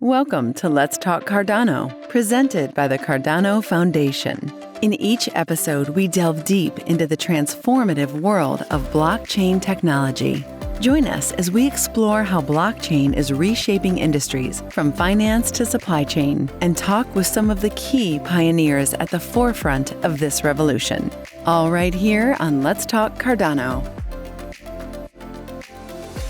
Welcome to Let's Talk Cardano, presented by the Cardano Foundation. In each episode, we delve deep into the transformative world of blockchain technology. Join us as we explore how blockchain is reshaping industries from finance to supply chain and talk with some of the key pioneers at the forefront of this revolution. All right here on Let's Talk Cardano.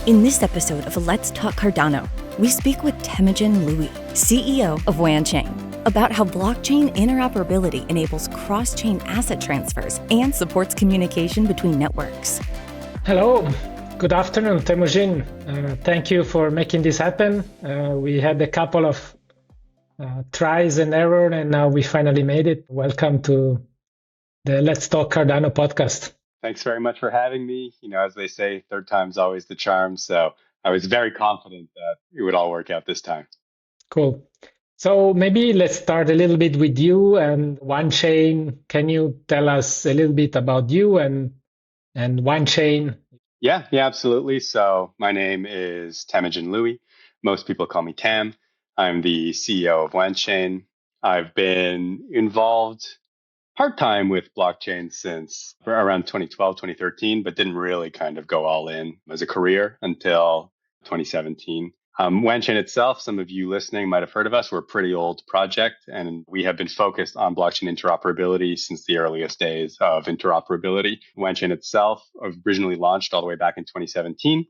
In this episode of Let's Talk Cardano, we speak with Temujin Louie, CEO of Wanchain, about how blockchain interoperability enables cross-chain asset transfers and supports communication between networks. Hello, good afternoon, Temujin. Thank you for making this happen. We had a couple of tries and errors, and now we finally made it. Welcome to the Let's Talk Cardano podcast. Thanks very much for having me. As they say, third time's always the charm. So I was very confident that it would all work out this time. Cool. So maybe let's start a little bit with you and Wanchain. Can you tell us a little bit about you and Wanchain? Yeah, absolutely. So my name is Temujin Louie. Most people call me Tam. I'm the CEO of Wanchain. I've been involved part-time with blockchain since around 2012, 2013, but didn't really kind of go all in as a career until 2017. Wanchain itself, some of you listening might have heard of us. We're a pretty old project, and we have been focused on blockchain interoperability since the earliest days of interoperability. Wanchain itself originally launched all the way back in 2017.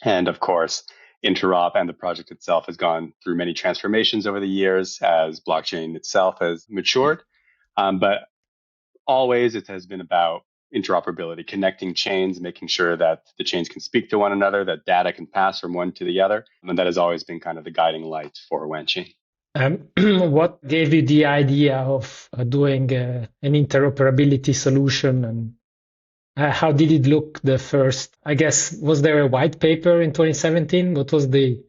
And of course, Interop and the project itself has gone through many transformations over the years as blockchain itself has matured. But always it has been about interoperability, connecting chains, making sure that the chains can speak to one another, that data can pass from one to the other. And that has always been kind of the guiding light for Wanchain. What gave you the idea of doing an interoperability solution, and how did it look the first? I guess, was there a white paper in 2017? What was the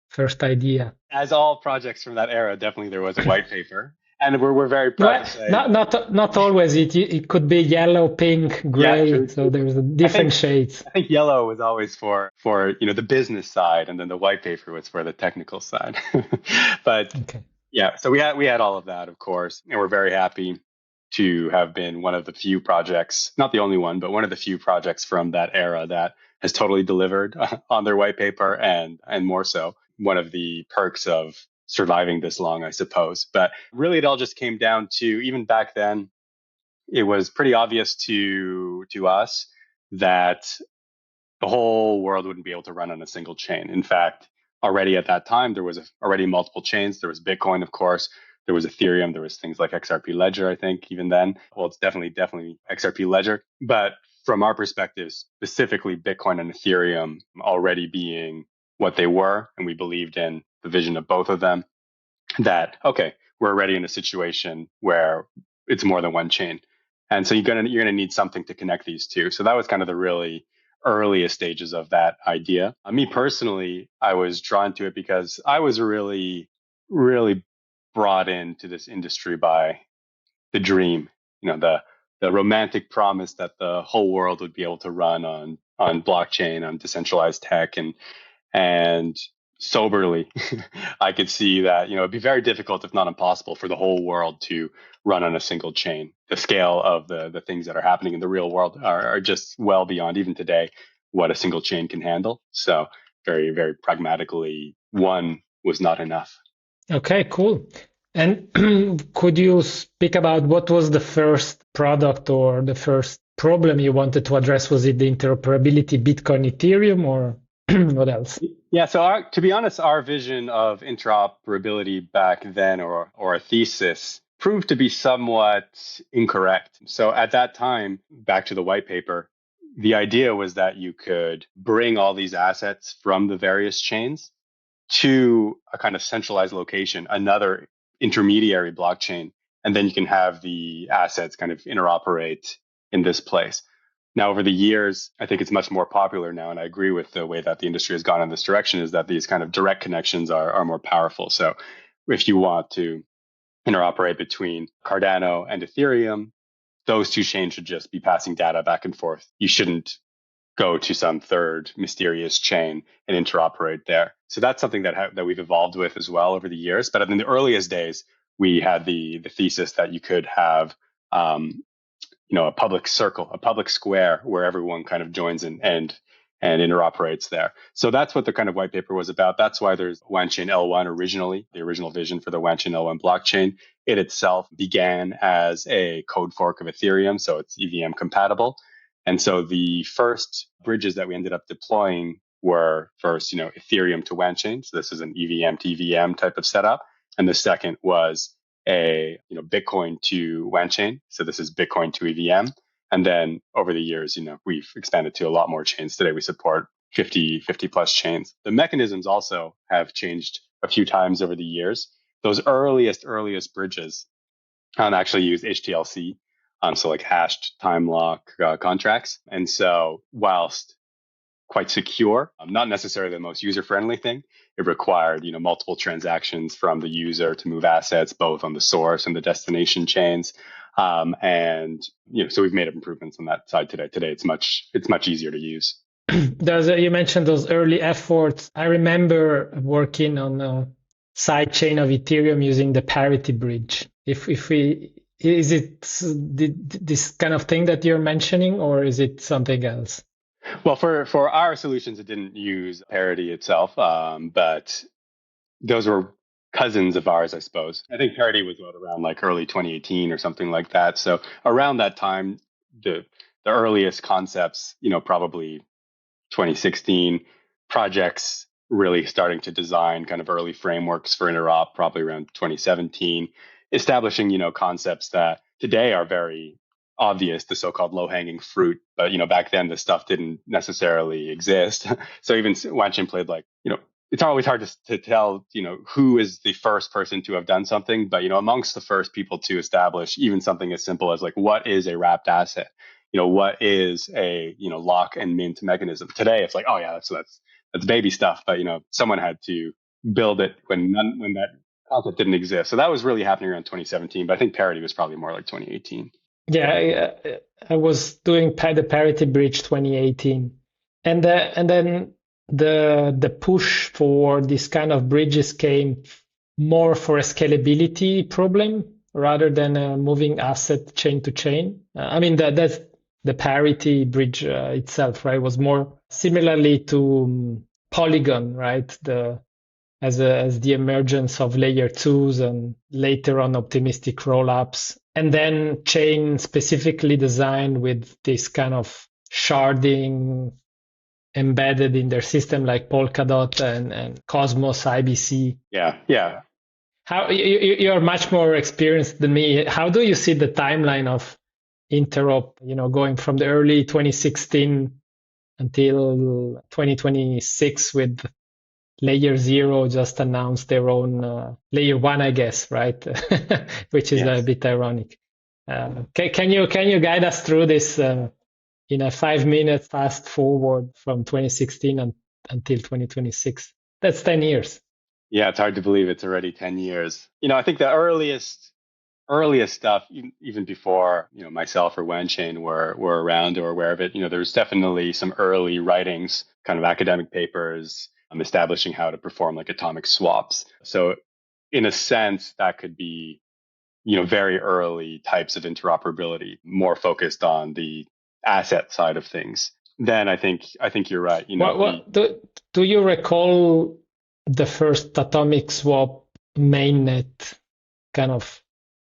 first idea? As all projects from that era, definitely there was a white paper. And we're very proud to say. Not always. It could be yellow, pink, gray. Yeah, so there's different shades. I think yellow was always for the business side, and then the white paper was for the technical side. But okay. Yeah, so we had all of that, of course, and we're very happy to have been one of the few projects, not the only one, but one of the few projects from that era that has totally delivered on their white paper, and more so. One of the perks of surviving this long, I suppose. But really, it all just came down to, even back then, it was pretty obvious to us that the whole world wouldn't be able to run on a single chain. In fact, already at that time, there was already multiple chains. There was Bitcoin, of course. There was Ethereum. There was things like XRP Ledger, I think, even then. Well, it's definitely XRP Ledger. But from our perspective, specifically Bitcoin and Ethereum already being what they were, and we believed in the vision of both of them, that, okay, we're already in a situation where it's more than one chain. And so you're gonna need something to connect these two. So that was kind of the really earliest stages of that idea. Me personally, I was drawn to it because I was really, really brought into this industry by the dream, the romantic promise that the whole world would be able to run on blockchain, on decentralized tech, and soberly, I could see that, it'd be very difficult, if not impossible, for the whole world to run on a single chain. The scale of the things that are happening in the real world are just well beyond, even today, what a single chain can handle. So very, very pragmatically, one was not enough. Okay, cool. And could you speak about what was the first product or the first problem you wanted to address? Was it the interoperability Bitcoin, Ethereum, or what else? Yeah, so to be honest, our vision of interoperability back then, or a thesis, proved to be somewhat incorrect. So at that time, back to the white paper, the idea was that you could bring all these assets from the various chains to a kind of centralized location, another intermediary blockchain, and then you can have the assets kind of interoperate in this place. Now, over the years, I think it's much more popular now, and I agree with the way that the industry has gone in this direction, is that these kind of direct connections are more powerful. So if you want to interoperate between Cardano and Ethereum, those two chains should just be passing data back and forth. You shouldn't go to some third mysterious chain and interoperate there. So that's something that we've evolved with as well over the years. But in the earliest days, we had the thesis that you could have a public circle, a public square where everyone kind of joins in and interoperates there. So that's what the kind of white paper was about. That's why there's Wanchain L1 originally, the original vision for the Wanchain L1 blockchain. It itself began as a code fork of Ethereum, so it's EVM compatible. And so the first bridges that we ended up deploying were first, Ethereum to Wanchain. So this is an EVM to EVM type of setup. And the second was Bitcoin to Wanchain. So this is Bitcoin to EVM. And then over the years, we've expanded to a lot more chains. Today we support 50 plus chains. The mechanisms also have changed a few times over the years. Those earliest bridges actually use HTLC, so like hashed time lock contracts. And so whilst quite secure, not necessarily the most user-friendly thing, it required multiple transactions from the user to move assets both on the source and the destination chains. So we've made improvements on that side today. Today it's much easier to use. You mentioned those early efforts. I remember working on a side chain of Ethereum using the parity bridge. Is it this kind of thing that you're mentioning, or is it something else? Well, for our solutions, it didn't use parity itself, but those were cousins of ours, I suppose. I think parity was around like early 2018 or something like that. So around that time, the earliest concepts, probably 2016, projects really starting to design kind of early frameworks for interop, probably around 2017, establishing, concepts that today are very obvious, the so-called low-hanging fruit. But, back then the stuff didn't necessarily exist. So even Wanchain played like, it's always hard to tell, who is the first person to have done something. But, amongst the first people to establish even something as simple as like, what is a wrapped asset? What is a, lock and mint mechanism? Today, it's like, oh yeah, that's baby stuff. But, someone had to build it when that concept didn't exist. So that was really happening around 2017. But I think parity was probably more like 2018. Yeah, I was doing the parity bridge 2018. And then the push for this kind of bridges came more for a scalability problem rather than a moving asset chain to chain. That's the parity bridge itself, right? Was more similarly to Polygon, right? As the emergence of layer 2s and later on optimistic rollups, and then chain specifically designed with this kind of sharding embedded in their system, like Polkadot and Cosmos IBC. Yeah. How you're much more experienced than me. How do you see the timeline of interop? Going from the early 2016 until 2026 with Layer 0 just announced their own Layer 1, I guess, right? Which is a bit ironic. Can you guide us through this in a 5-minute fast forward from 2016 until 2026? That's 10 years. Yeah, it's hard to believe it's already 10 years. I think the earliest stuff, even before myself or Wanchain were around or aware of it, there's definitely some early writings, kind of academic papers, establishing how to perform like atomic swaps. So in a sense, that could be, very early types of interoperability, more focused on the asset side of things. Then I think you're right. Do you recall the first atomic swap mainnet? Kind of,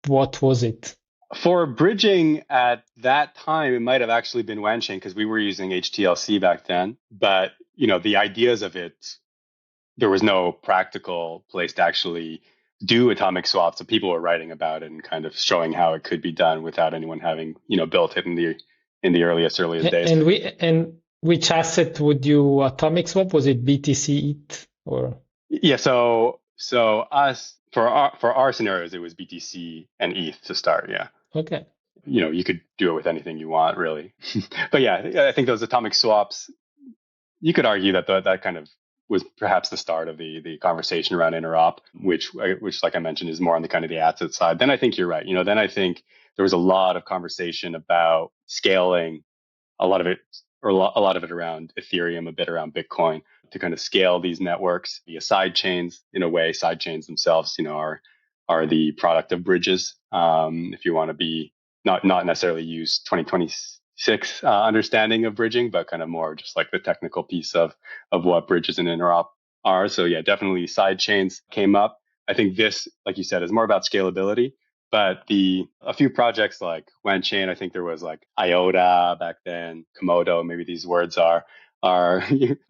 what was it? For bridging at that time, it might have actually been Wanchain because we were using HTLC back then. But the ideas of it, there was no practical place to actually do atomic swaps. So people were writing about it and kind of showing how it could be done without anyone having, built it in the earliest days. And which asset would you atomic swap? Was it BTC ETH or? Yeah. So us for our scenarios, it was BTC and ETH to start. Yeah. Okay. You could do it with anything you want, really. But yeah, I think those atomic swaps, you could argue that that kind of was perhaps the start of the conversation around interop, which, like I mentioned, is more on the kind of the asset side. Then I think you're right. Then I think there was a lot of conversation about scaling, a lot of it or a lot of it around Ethereum, a bit around Bitcoin, to kind of scale these networks via side chains. In a way, side chains themselves, are the product of bridges. If you want to be not necessarily use 2026 understanding of bridging, but kind of more just like the technical piece of what bridges and interop are. So yeah, definitely side chains came up. I think this, like you said, is more about scalability. But a few projects like Wanchain, I think there was like IOTA back then, Komodo, maybe these words are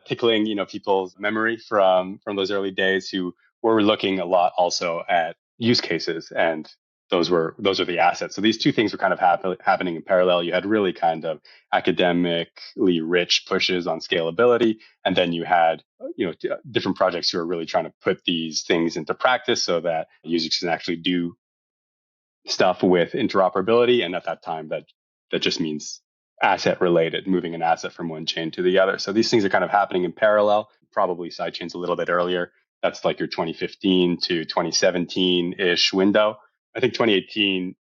tickling, people's memory from those early days, who were looking a lot also at use cases, and those are the assets. So these two things were kind of happening in parallel. You had really kind of academically rich pushes on scalability, and then you had different projects who are really trying to put these things into practice so that users can actually do stuff with interoperability. And at that time, that just means asset related, moving an asset from one chain to the other. So these things are kind of happening in parallel, probably sidechains a little bit earlier. That's like your 2015 to 2017-ish window. I think 2018,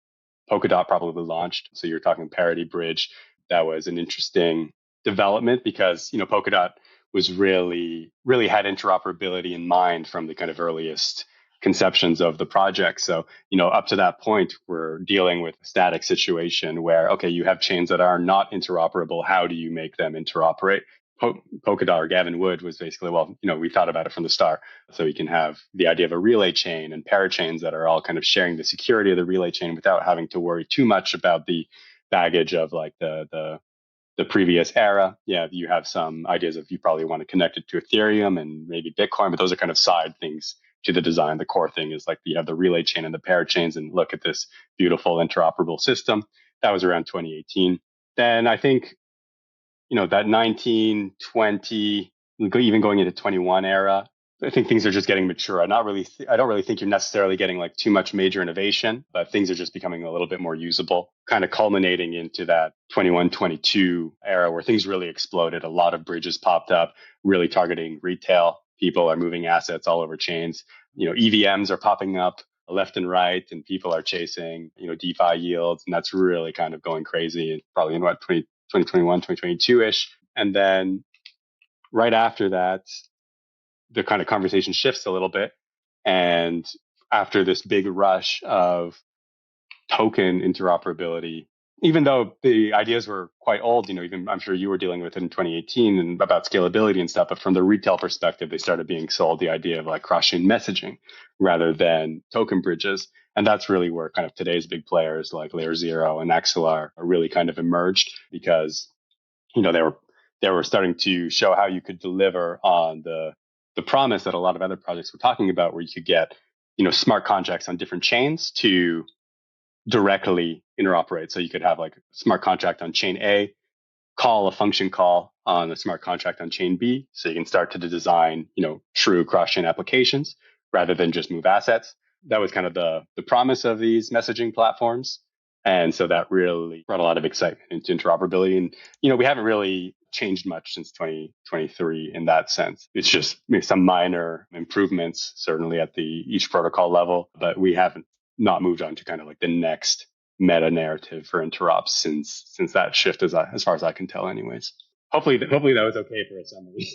Polkadot probably launched. So you're talking parity bridge. That was an interesting development because, Polkadot was really had interoperability in mind from the kind of earliest conceptions of the project. So, up to that point, we're dealing with a static situation where, okay, you have chains that are not interoperable. How do you make them interoperate? Polkadot, or Gavin Wood, was basically, we thought about it from the start. So you can have the idea of a relay chain and parachains that are all kind of sharing the security of the relay chain without having to worry too much about the baggage of like the previous era. Yeah, you have some ideas of you probably want to connect it to Ethereum and maybe Bitcoin, but those are kind of side things to the design. The core thing is like you have the relay chain and the parachains, and look at this beautiful interoperable system. That was around 2018. Then I think, that 19, 20, even going into 21 era, I think things are just getting mature. I don't really think you're necessarily getting like too much major innovation, but things are just becoming a little bit more usable, kind of culminating into that 21, 22 era where things really exploded. A lot of bridges popped up, really targeting retail. People are moving assets all over chains. EVMs are popping up left and right, and people are chasing, DeFi yields. And that's really kind of going crazy, probably in 2021, 2022-ish. And then right after that, the kind of conversation shifts a little bit. And after this big rush of token interoperability, even though the ideas were quite old, even I'm sure you were dealing with it in 2018 and about scalability and stuff, but from the retail perspective, they started being sold the idea of like cross-chain messaging rather than token bridges. And that's really where kind of today's big players like Layer Zero and Axelar are really kind of emerged, because, they were starting to show how you could deliver on the promise that a lot of other projects were talking about, where you could get, smart contracts on different chains to directly interoperate. So you could have like a smart contract on chain A, call a function call on a smart contract on chain B. So you can start to design, true cross-chain applications rather than just move assets. That was kind of the promise of these messaging platforms. And so that really brought a lot of excitement into interoperability. And, we haven't really changed much since 2023 in that sense. It's just some minor improvements, certainly at each protocol level, but we haven't not moved on to kind of like the next meta narrative for interops since that shift, as far as I can tell anyways. Hopefully that was okay for a summary.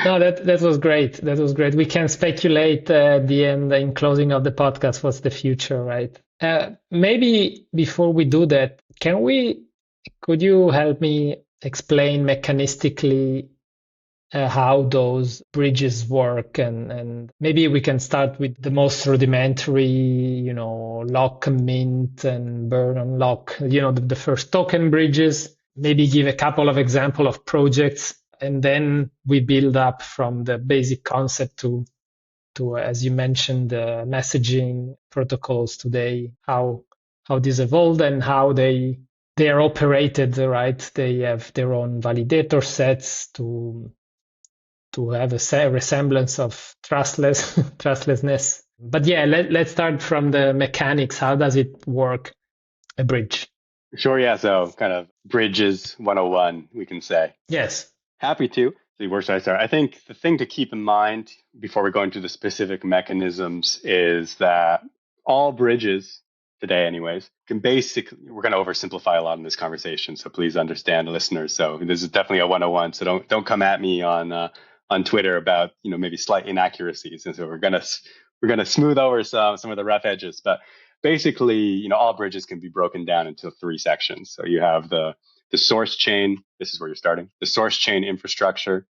No, that was great. That was great. We can speculate at the end, in closing of the podcast, what's the future, right? Maybe before we do that, could you help me explain mechanistically how those bridges work, and maybe we can start with the most rudimentary, lock, mint, and burn on lock, the first token bridges. Maybe give a couple of examples of projects, and then we build up from the basic concept to as you mentioned, the messaging protocols today, how this evolved and how they are operated, right? They have their own validator sets to have a resemblance of trustlessness. But yeah, let's start from the mechanics. How does it work, a bridge? Sure, yeah. So kind of bridges 101, we can say. Yes. Happy to. So where should I start? I think the thing to keep in mind before we go into the specific mechanisms is that all bridges today anyways. We're going to oversimplify a lot in this conversation, so please understand, listeners. So this is definitely a 101. So don't come at me on Twitter about maybe slight inaccuracies. And so we're gonna smooth over some of the rough edges. But basically, all bridges can be broken down into 3 sections. So you have the source chain. This is where you're starting. The source chain infrastructure.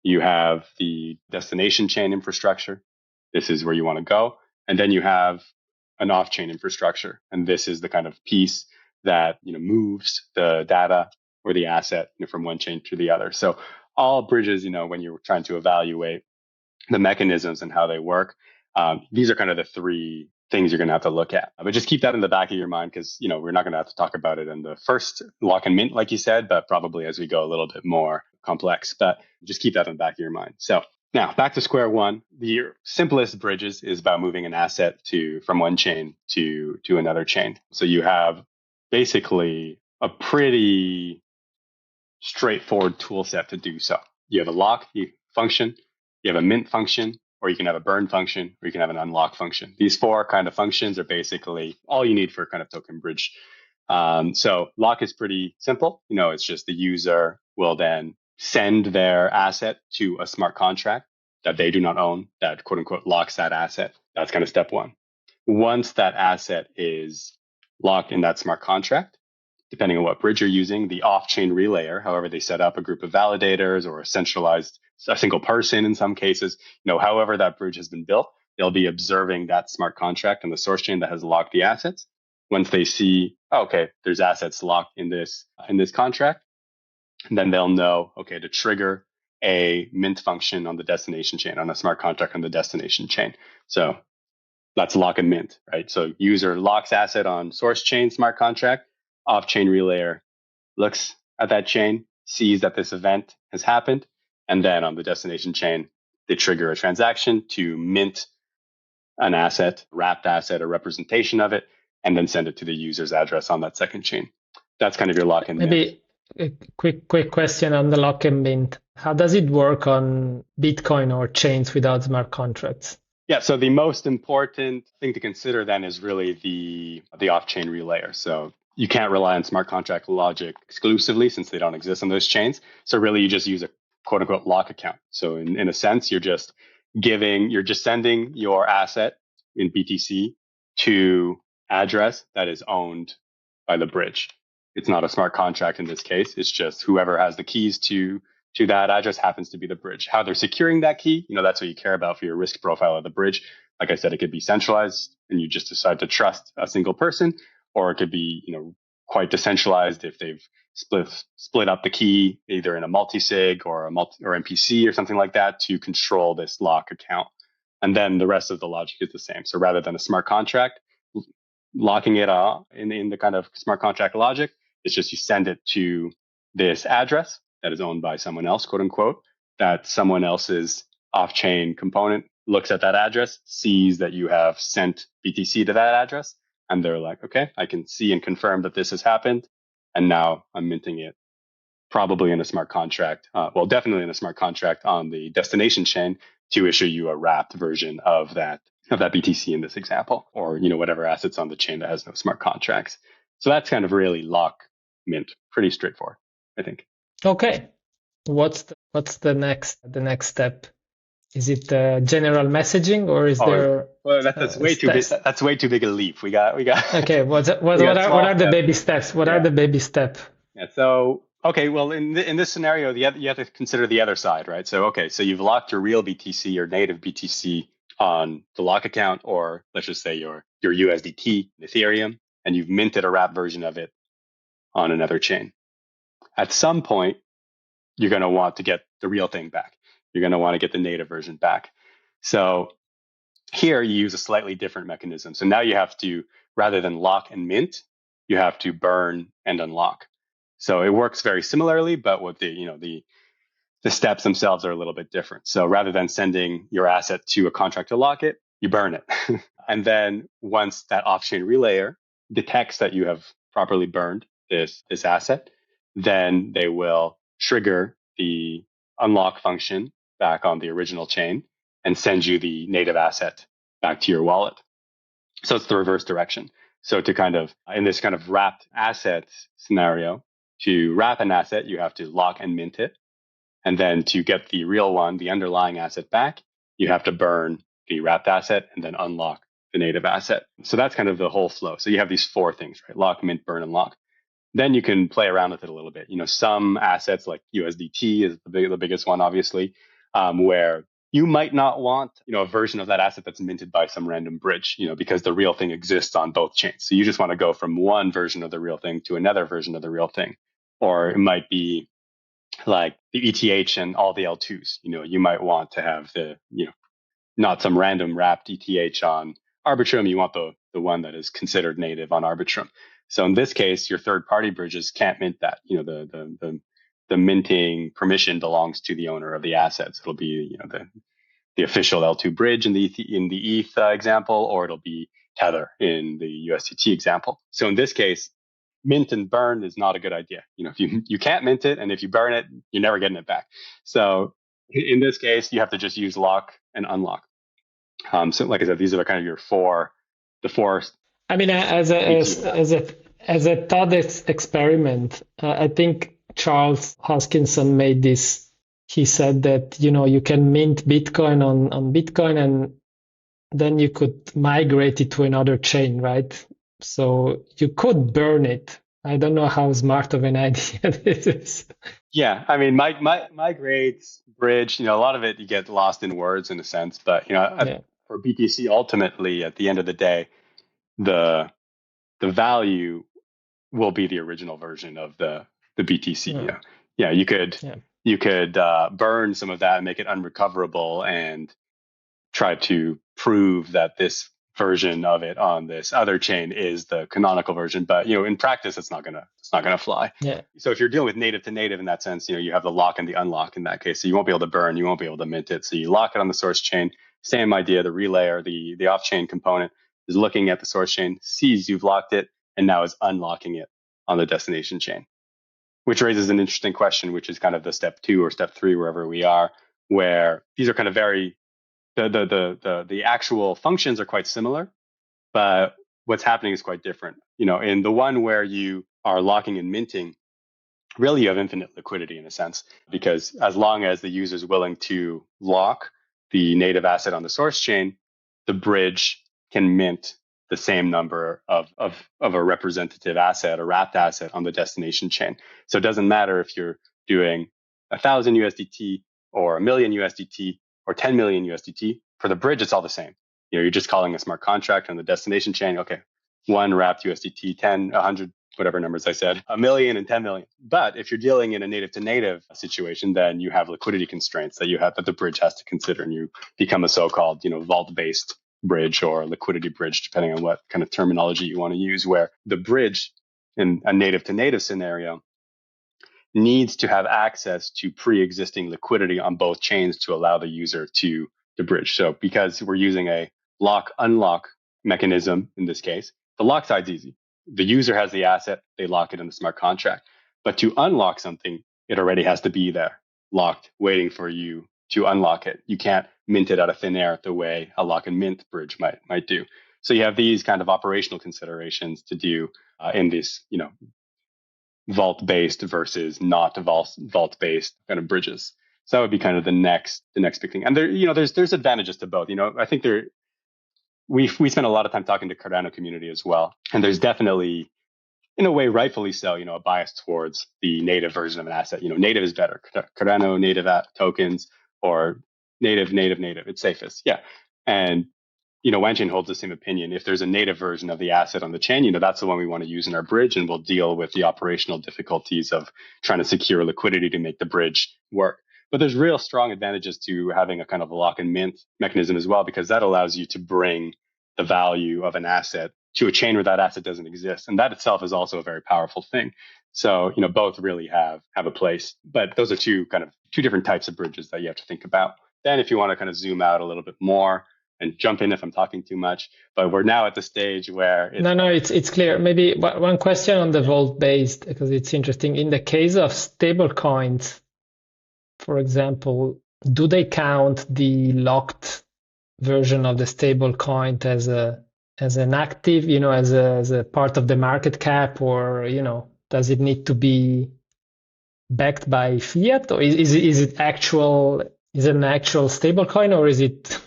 You have the destination chain infrastructure. This is where you want to go. And then you have an off-chain infrastructure. And this is the kind of piece that moves the data or the asset from one chain to the other. So all bridges, when you're trying to evaluate the mechanisms and how they work, these are kind of the 3 things you're going to have to look at. But just keep that in the back of your mind because, we're not going to have to talk about it in the first lock and mint, like you said, but probably as we go a little bit more complex. But just keep that in the back of your mind. So now back to square one. The simplest bridges is about moving an asset from one chain to another chain. So you have basically a pretty straightforward tool set to do so. You have a lock function, you have a mint function, or you can have a burn function, or you can have an unlock function. These 4 kind of functions are basically all you need for kind of token bridge. So lock is pretty simple. It's just the user will then send their asset to a smart contract that they do not own, that quote unquote locks that asset. That's kind of step 1. Once that asset is locked in that smart contract, depending on what bridge you're using, the off-chain relayer, however they set up a group of validators or a single person in some cases, however that bridge has been built, they'll be observing that smart contract on the source chain that has locked the assets. Once they see, okay, there's assets locked in this contract, and then they'll know, okay, to trigger a mint function on the destination chain, on a smart contract on the destination chain. So that's lock and mint, right? So user locks asset on source chain smart contract, off-chain relayer looks at that chain, sees that this event has happened, and then on the destination chain, they trigger a transaction to mint an asset, wrapped asset, or representation of it, and then send it to the user's address on that second chain. That's kind of your lock and mint. Maybe a quick question on the lock and mint. How does it work on Bitcoin or chains without smart contracts? Yeah, so the most important thing to consider then is really the off-chain relayer. So you can't rely on smart contract logic exclusively since they don't exist on those chains. So really you just use a quote unquote lock account. So in a sense, you're just sending your asset in BTC to address that is owned by the bridge. It's not a smart contract in this case. It's just whoever has the keys to that address happens to be the bridge. How they're securing that key, that's what you care about for your risk profile of the bridge. Like I said, it could be centralized and you just decide to trust a single person, or it could be, quite decentralized if they've split up the key either in a multi-sig or MPC or something like that to control this lock account. And then the rest of the logic is the same. So rather than a smart contract, locking it in the kind of smart contract logic, it's just you send it to this address that is owned by someone else, quote unquote, that someone else's off-chain component looks at that address, sees that you have sent BTC to that address, and they're like, okay, I can see and confirm that this has happened. And now I'm minting it probably in a smart contract. Definitely in a smart contract on the destination chain to issue you a wrapped version of that BTC in this example, or, whatever assets on the chain that has no smart contracts. So that's kind of really lock mint. Pretty straightforward, I think. Okay. What's the next step? Is it general messaging, or is there? Well, that's way too big. That's way too big a leap. We got. Okay. What are the baby steps? What are the baby steps? Yeah. So okay. Well, in this scenario, you have to consider the other side, right? So okay. So you've locked your real BTC, your native BTC, on the lock account, or let's just say your USDT, Ethereum, and you've minted a wrapped version of it on another chain. At some point, you're going to want to get the real thing back. You're going to want to get the native version back. So here you use a slightly different mechanism. So now you have to, rather than lock and mint, you have to burn and unlock. So it works very similarly, but with the steps themselves are a little bit different. So rather than sending your asset to a contract to lock it, you burn it. And then once that off-chain relayer detects that you have properly burned this asset, then they will trigger the unlock function back on the original chain and send you the native asset back to your wallet. So it's the reverse direction. So to kind of, in this kind of wrapped assets scenario, to wrap an asset, you have to lock and mint it. And then to get the real one, the underlying asset back, you have to burn the wrapped asset and then unlock the native asset. So that's kind of the whole flow. So you have these four things, right? Lock, mint, burn, and lock. Then you can play around with it a little bit. Some assets like USDT is the biggest one, obviously, where you might not want, a version of that asset that's minted by some random bridge, because the real thing exists on both chains. So you just want to go from one version of the real thing to another version of the real thing. Or it might be like the ETH and all the L2s. You might want to have the, not some random wrapped ETH on Arbitrum. You want the one that is considered native on Arbitrum. So in this case, your third-party bridges can't mint that. The minting permission belongs to the owner of the assets. It'll be the official L2 bridge in the ETH example, or it'll be Tether in the USDT example. So in this case, mint and burn is not a good idea. If you can't mint it, and if you burn it, you're never getting it back. So in this case, you have to just use lock and unlock. So like I said, these are kind of the four. I mean, as a thought experiment, I think Charles Hoskinson made this. He said that, you can mint Bitcoin on Bitcoin, and then you could migrate it to another chain, right? So you could burn it. I don't know how smart of an idea this is. Yeah, I mean, migrate, bridge, a lot of it you get lost in words in a sense, but for BTC, ultimately, at the end of the day, the value will be the original version of the BTC. Yeah. You could burn some of that and make it unrecoverable and try to prove that this version of it on this other chain is the canonical version, but in practice it's not gonna fly. Yeah. So if you're dealing with native to native in that sense, you have the lock and the unlock in that case. So you won't be able to burn, you won't be able to mint it. So you lock it on the source chain. Same idea. The relay or the off-chain component is looking at the source chain, sees you've locked it, and now is unlocking it on the destination chain, which raises an interesting question, which is kind of the step 2 or step 3, wherever we are, where these are kind of very the actual functions are quite similar, but what's happening is quite different. In the one where you are locking and minting, really you have infinite liquidity in a sense, because as long as the user is willing to lock the native asset on the source chain, the bridge can mint the same number of a representative asset, a wrapped asset on the destination chain. So it doesn't matter if you're doing 1,000 USDT or 1 million USDT or 10 million USDT. For the bridge, it's all the same. You're just calling a smart contract on the destination chain. Okay, 1 wrapped USDT, 10, 100, whatever numbers I said, 1 million and 10 million. But if you're dealing in a native to native situation, then you have liquidity constraints that the bridge has to consider, and you become a so-called, vault-based bridge or liquidity bridge, depending on what kind of terminology you want to use, where the bridge in a native to native scenario needs to have access to pre-existing liquidity on both chains to allow the user to bridge. So because we're using a lock-unlock mechanism in this case, the lock side's easy. The user has the asset, they lock it in the smart contract. But to unlock something, it already has to be there, locked, waiting for you to unlock it. You can't mint it out of thin air the way a lock and mint bridge might do. So you have these kind of operational considerations to do in this, vault-based versus not vault-based kind of bridges. So that would be kind of the next big thing. And there's advantages to both. I think we spend a lot of time talking to Cardano community as well, and there's definitely, in a way, rightfully so, a bias towards the native version of an asset. Native is better. Cardano native tokens or native. It's safest. Yeah, and Wanchain holds the same opinion. If there's a native version of the asset on the chain, that's the one we want to use in our bridge, and we'll deal with the operational difficulties of trying to secure liquidity to make the bridge work. But there's real strong advantages to having a kind of a lock and mint mechanism as well, because that allows you to bring the value of an asset to a chain where that asset doesn't exist. And that itself is also a very powerful thing. So, both really have a place, but those are two different types of bridges that you have to think about. Then if you want to kind of zoom out a little bit more, and jump in if I'm talking too much, but we're now at the stage where it's clear. Maybe one question on the vault-based, because it's interesting. In the case of stable coins, for example, do they count the locked version of the stable coin as a as an active, as a part of the market cap, or, does it need to be backed by fiat, or is it an actual stable coin, or is it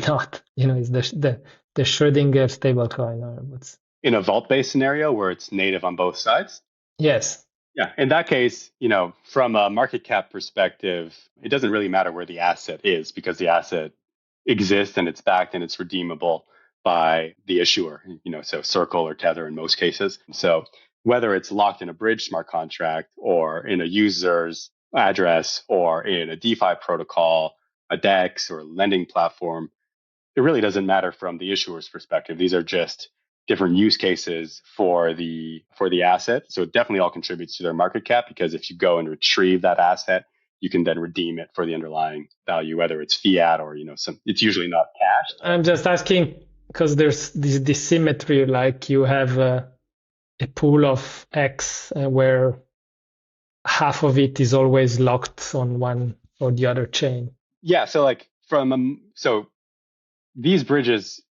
not? Is the Schrödinger stable coin, or what's in a vault-based scenario where it's native on both sides? Yes. Yeah, in that case, from a market cap perspective, it doesn't really matter where the asset is because the asset exists and it's backed and it's redeemable by the issuer, so Circle or Tether in most cases. So whether it's locked in a bridge smart contract or in a user's address or in a DeFi protocol, a DEX or a lending platform, it really doesn't matter from the issuer's perspective. These are just different use cases for the asset. So it definitely all contributes to their market cap, because if you go and retrieve that asset, you can then redeem it for the underlying value, whether it's fiat or it's usually not cash. I'm just asking because there's this symmetry, like you have a pool of X where half of it is always locked on one or the other chain. Yeah, so like so these bridges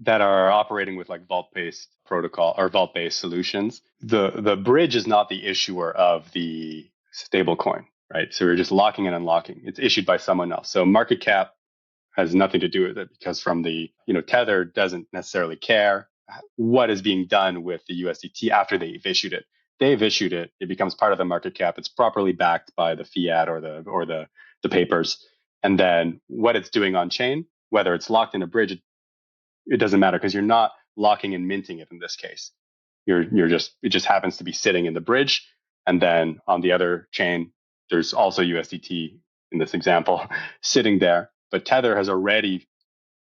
that are operating with like vault-based protocol or vault-based solutions, the bridge is not the issuer of the stablecoin, right? So we're just locking and unlocking. It's issued by someone else. So market cap has nothing to do with it, because from the, Tether doesn't necessarily care what is being done with the USDT after they've issued it. They've issued it. It becomes part of the market cap. It's properly backed by the fiat or the papers. And then what it's doing on chain, whether it's locked in a bridge, it doesn't matter, because you're not locking and minting it in this case. It just happens to be sitting in the bridge. And then on the other chain, there's also USDT in this example sitting there. But Tether has already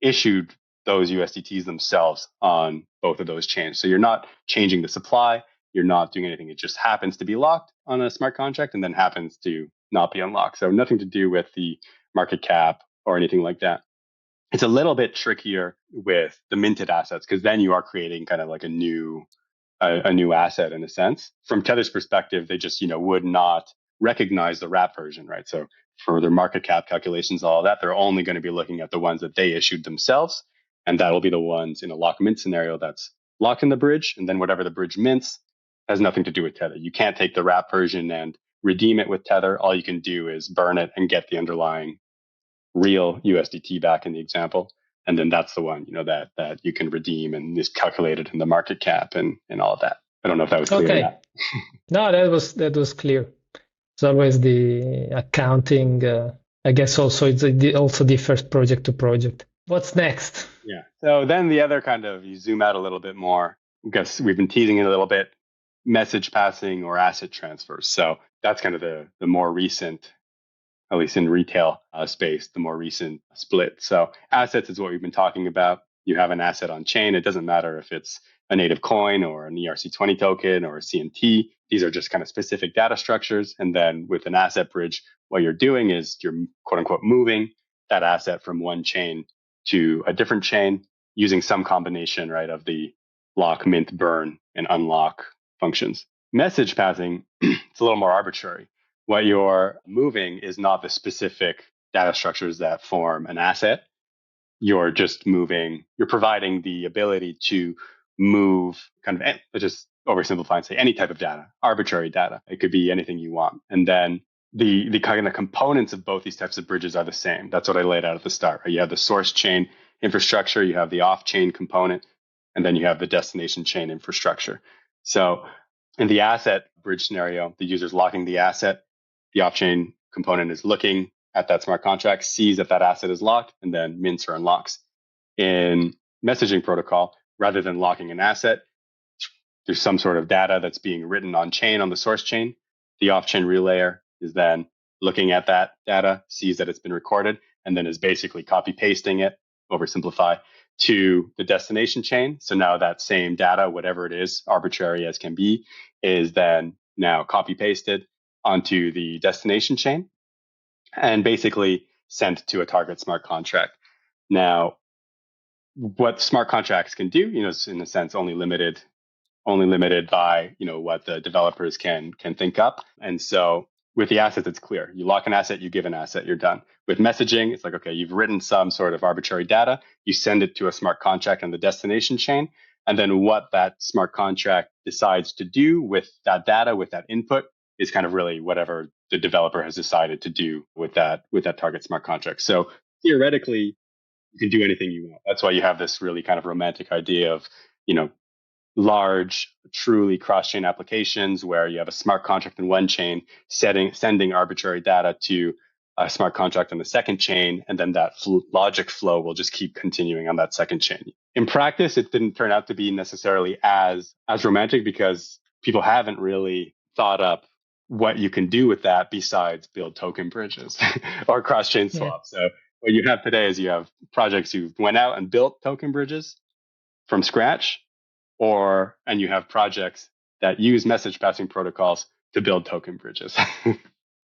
issued those USDTs themselves on both of those chains. So you're not changing the supply. You're not doing anything. It just happens to be locked on a smart contract and then happens to not be unlocked. So nothing to do with the market cap or anything like that. It's a little bit trickier with the minted assets, because then you are creating kind of like a new asset in a sense. From Tether's perspective, they just would not recognize the wrap version, right? So for their market cap calculations, all of that, they're only going to be looking at the ones that they issued themselves, and that will be the ones in a lock mint scenario that's locked in the bridge, and then whatever the bridge mints has nothing to do with Tether. You can't take the wrap version and redeem it with Tether. All you can do is burn it and get the underlying real USDT back in the example. And then that's the one, that you can redeem and is calculated in the market cap and all of that. I don't know if that was clear. Okay. No, that was clear. It's always the accounting. I guess also it also differs project to project. What's next? Yeah. So then the other kind of, you zoom out a little bit more. I guess we've been teasing it a little bit, message passing or asset transfers. So that's kind of the more recent, at least in retail space, the more recent split. So assets is what we've been talking about. You have an asset on chain. It doesn't matter if it's a native coin or an ERC20 token or a CNT. These are just kind of specific data structures. And then with an asset bridge, what you're doing is you're quote unquote moving that asset from one chain to a different chain using some combination, right, of the lock, mint, burn, and unlock functions. Message passing, it's a little more arbitrary. What you're moving is not the specific data structures that form an asset. You're just you're providing the ability to move kind of, just oversimplify and say any type of data, arbitrary data. It could be anything you want. And then the kind of components of both these types of bridges are the same. That's what I laid out at the start. Right? You have the source chain infrastructure, you have the off-chain component, and then you have the destination chain infrastructure. So in the asset bridge scenario, the user's locking the asset. The off-chain component is looking at that smart contract, sees that that asset is locked, and then mints or unlocks. In messaging protocol, rather than locking an asset, there's some sort of data that's being written on chain on the source chain. The off-chain relayer is then looking at that data, sees that it's been recorded, and then is basically copy pasting it, oversimplify, to the destination chain. So now that same data, whatever it is, arbitrary as can be, is then now copy pasted onto the destination chain and basically sent to a target smart contract. Now, what smart contracts can do, is in a sense only limited by what the developers can think up. And so with the assets, it's clear. You lock an asset, you give an asset, you're done. With messaging, it's like, okay, you've written some sort of arbitrary data, you send it to a smart contract on the destination chain, and then what that smart contract decides to do with that data, with that input, is kind of really whatever the developer has decided to do with that target smart contract. So theoretically, you can do anything you want. That's why you have this really kind of romantic idea of, large, truly cross-chain applications where you have a smart contract in one chain sending arbitrary data to a smart contract on the second chain, and then that logic flow will just keep continuing on that second chain. In practice, it didn't turn out to be necessarily as romantic because people haven't really thought up what you can do with that besides build token bridges or cross-chain swaps. So what you have today is you have projects who went out and built token bridges from scratch, and you have projects that use message passing protocols to build token bridges.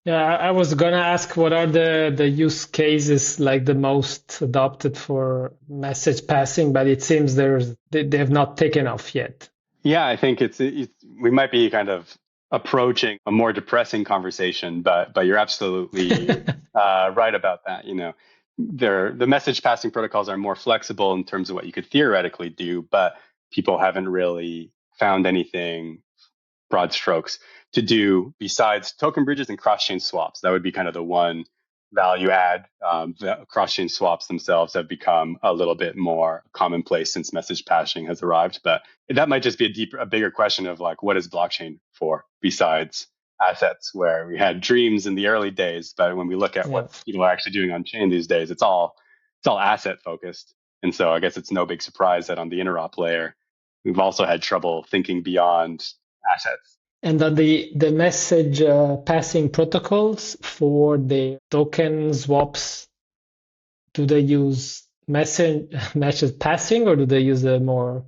Yeah, I was gonna ask what are the use cases like the most adopted for message passing, but it seems they have not taken off yet. Yeah, I think we might be kind of approaching a more depressing conversation, but you're absolutely right about that. The message passing protocols are more flexible in terms of what you could theoretically do, but people haven't really found anything broad strokes to do besides token bridges and cross-chain swaps. That would be kind of the one value add. The cross-chain swaps themselves have become a little bit more commonplace since message passing has arrived. But that might just be a bigger question of like, what is blockchain for besides assets, where we had dreams in the early days. But when we look at what people are actually doing on chain these days, it's all asset focused. And so I guess it's no big surprise that on the interop layer, we've also had trouble thinking beyond assets. And on the message passing protocols for the token swaps, do they use message passing, or do they use a more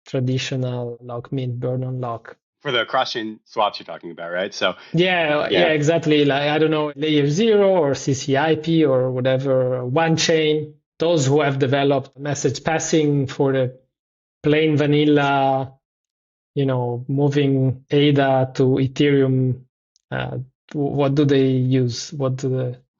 traditional lock, mint, burn on lock? For the cross-chain swaps you're talking about, right? So yeah, exactly. Like, I don't know, layer 0 or CCIP or whatever, Wanchain, those who have developed message passing for the plain vanilla, moving ADA to Ethereum, what do they use?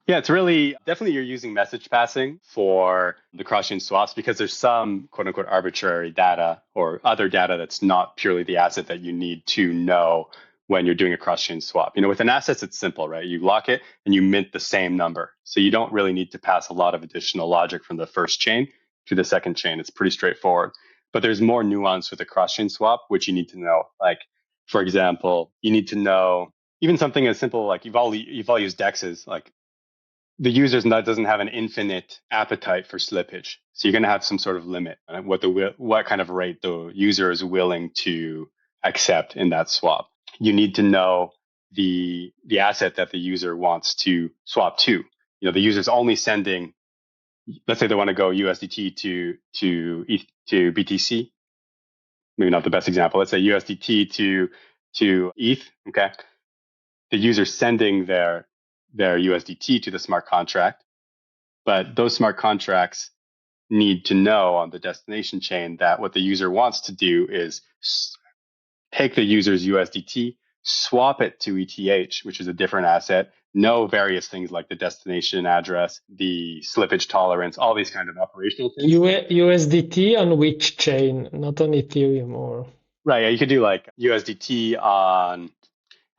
Yeah, it's really definitely you're using message passing for the cross-chain swaps because there's some quote unquote arbitrary data or other data that's not purely the asset that you need to know when you're doing a cross-chain swap. With an asset, it's simple, right? You lock it and you mint the same number. So you don't really need to pass a lot of additional logic from the first chain to the second chain. It's pretty straightforward. But there's more nuance with a cross-chain swap, which you need to know. Like, for example, you need to know even something as simple like you've all used DEXs, like the user doesn't have an infinite appetite for slippage. So you're going to have some sort of limit on what kind of rate the user is willing to accept in that swap. You need to know the asset that the user wants to swap to. The user's only sending, let's say they want to go USDT to BTC. Maybe not the best example. Let's say USDT to ETH. Okay. The user's sending their USDT to the smart contract, but those smart contracts need to know on the destination chain that what the user wants to do is take the user's USDT, swap it to ETH, which is a different asset, know various things like the destination address, the slippage tolerance, all these kind of operational things. USDT on which chain? Not on Ethereum or? Right, yeah, you could do like USDT on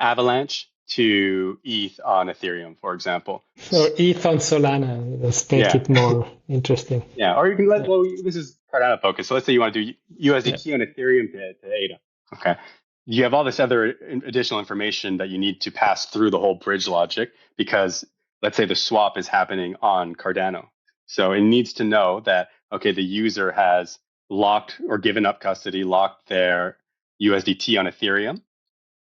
Avalanche to ETH on Ethereum, for example. Or ETH on Solana. Let's make it more interesting. Yeah, or you can this is Cardano focus. So let's say you want to do USDT on Ethereum to ADA. Okay. You have all this other additional information that you need to pass through the whole bridge logic because let's say the swap is happening on Cardano. So it needs to know that, okay, the user has locked or given up custody, locked their USDT on Ethereum.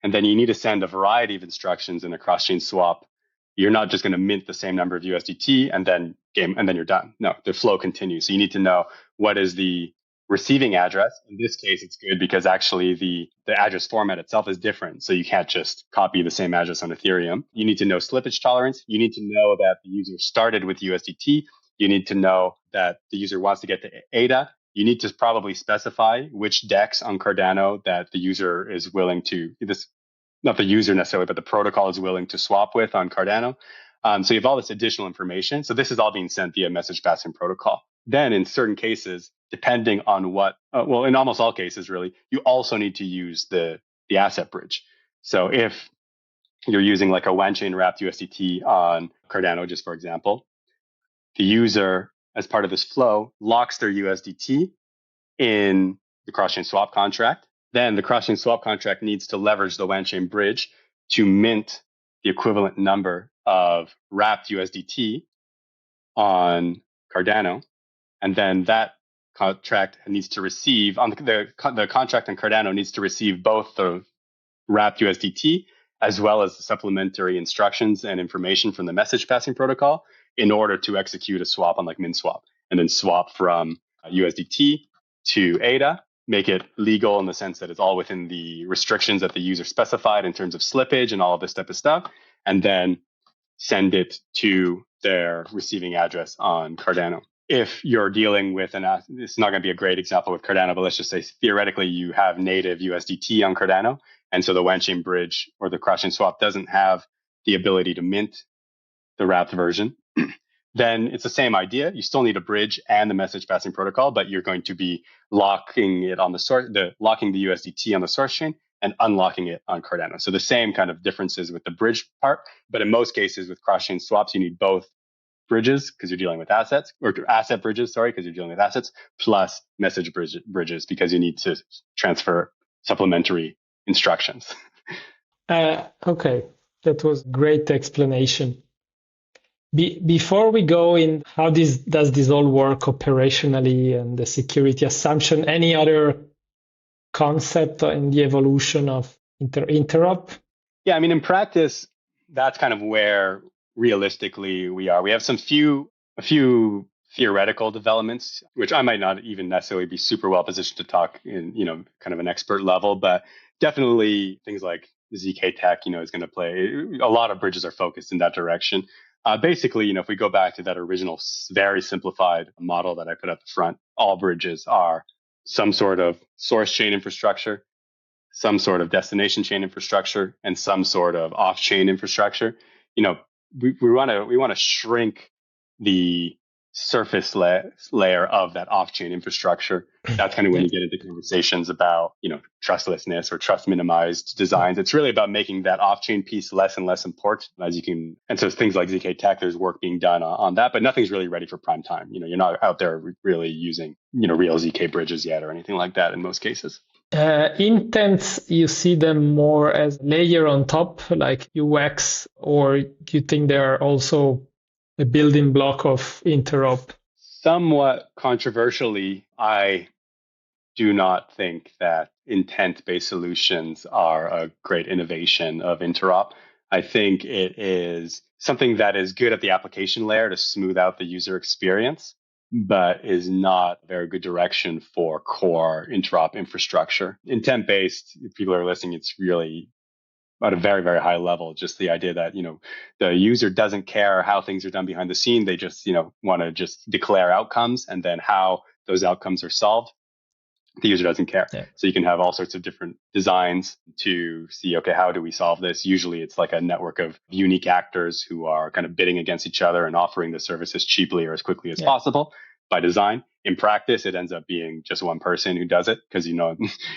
And then you need to send a variety of instructions in a cross-chain swap. You're not just going to mint the same number of USDT and then you're done. No, the flow continues. So you need to know what is the receiving address. In this case, it's good because actually the address format itself is different. So you can't just copy the same address on Ethereum. You need to know slippage tolerance. You need to know that the user started with USDT. You need to know that the user wants to get to ADA. You need to probably specify which DEX on Cardano that the user is willing to, not the user necessarily, but the protocol is willing to swap with on Cardano. So you have all this additional information. So this is all being sent via message passing protocol. Then in certain cases, depending on what, in almost all cases, really, you also need to use the asset bridge. So if you're using like a Wanchain wrapped USDT on Cardano, just for example, the user, as part of this flow, locks their USDT in the cross-chain swap contract. Then the cross-chain swap contract needs to leverage the Wanchain bridge to mint the equivalent number of wrapped USDT on Cardano. And then that contract needs to receive, on the contract on Cardano needs to receive both the wrapped USDT as well as the supplementary instructions and information from the message passing protocol in order to execute a swap on like MinSwap, and then swap from USDT to ADA, make it legal in the sense that it's all within the restrictions that the user specified in terms of slippage and all of this type of stuff, and then send it to their receiving address on Cardano. If you're dealing with it's not going to be a great example with Cardano, but let's just say theoretically you have native USDT on Cardano, and so the Wanchain bridge or the cross-chain swap doesn't have the ability to mint the wrapped version, then it's the same idea. You still need a bridge and the message passing protocol, but you're going to be locking it on the source, locking the USDT on the source chain and unlocking it on Cardano. So the same kind of differences with the bridge part, but in most cases with cross-chain swaps, you need both bridges because you're dealing with assets, or asset bridges, sorry, because you're dealing with assets, plus message bridges because you need to transfer supplementary instructions. Okay, that was great explanation. Before we go in, how does this all work operationally and the security assumption? Any other concept in the evolution of interop? Yeah, I mean, in practice, that's kind of where realistically we are. We have a few theoretical developments, which I might not even necessarily be super well positioned to talk in, kind of an expert level, but definitely things like ZK Tech, is going to play. A lot of bridges are focused in that direction. Basically, if we go back to that original, very simplified model that I put up front, all bridges are some sort of source chain infrastructure, some sort of destination chain infrastructure, and some sort of off-chain infrastructure. We want to shrink the surface layer of that off-chain infrastructure. That's kind of when you get into conversations about, trustlessness or trust minimized designs. It's really about making that off-chain piece less and less important as you can. And so things like ZK Tech, there's work being done on that, but nothing's really ready for prime time. You're not out there really using, real ZK bridges yet or anything like that in most cases. Intents, you see them more as layer on top, like UX, or do you think they are also a building block of interop? Somewhat controversially, I do not think that intent-based solutions are a great innovation of interop. I think it is something that is good at the application layer to smooth out the user experience, but is not a very good direction for core interop infrastructure. Intent-based, if people are listening, it's really at a very, very high level, just the idea that, the user doesn't care how things are done behind the scene. They just, want to just declare outcomes, and then how those outcomes are solved, the user doesn't care. Yeah. So you can have all sorts of different designs to see, okay, how do we solve this? Usually it's like a network of unique actors who are kind of bidding against each other and offering the service as cheaply or as quickly as possible by design. In practice, it ends up being just one person who does it because,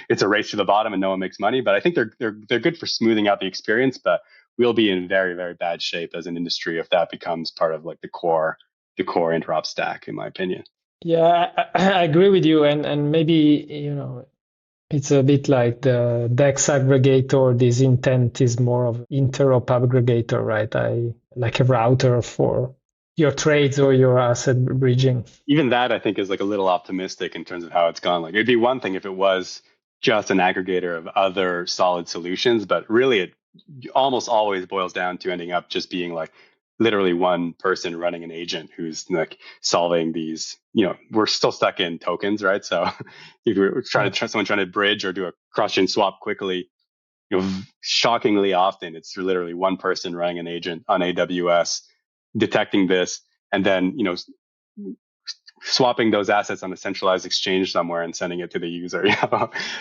it's a race to the bottom and no one makes money. But I think they're good for smoothing out the experience, but we'll be in very, very bad shape as an industry if that becomes part of like the core interop stack, in my opinion. Yeah, I agree with you. And maybe, it's a bit like the DEX aggregator. This intent is more of interop aggregator, right? Like a router for your trades or your asset bridging. Even that, I think, is like a little optimistic in terms of how it's gone. Like, it'd be one thing if it was just an aggregator of other solid solutions, but really it almost always boils down to ending up just being like literally one person running an agent who's like solving these, we're still stuck in tokens, right? So if you're someone trying to bridge or do a cross-chain swap quickly, shockingly often it's literally one person running an agent on AWS detecting this and then, swapping those assets on a centralized exchange somewhere and sending it to the user.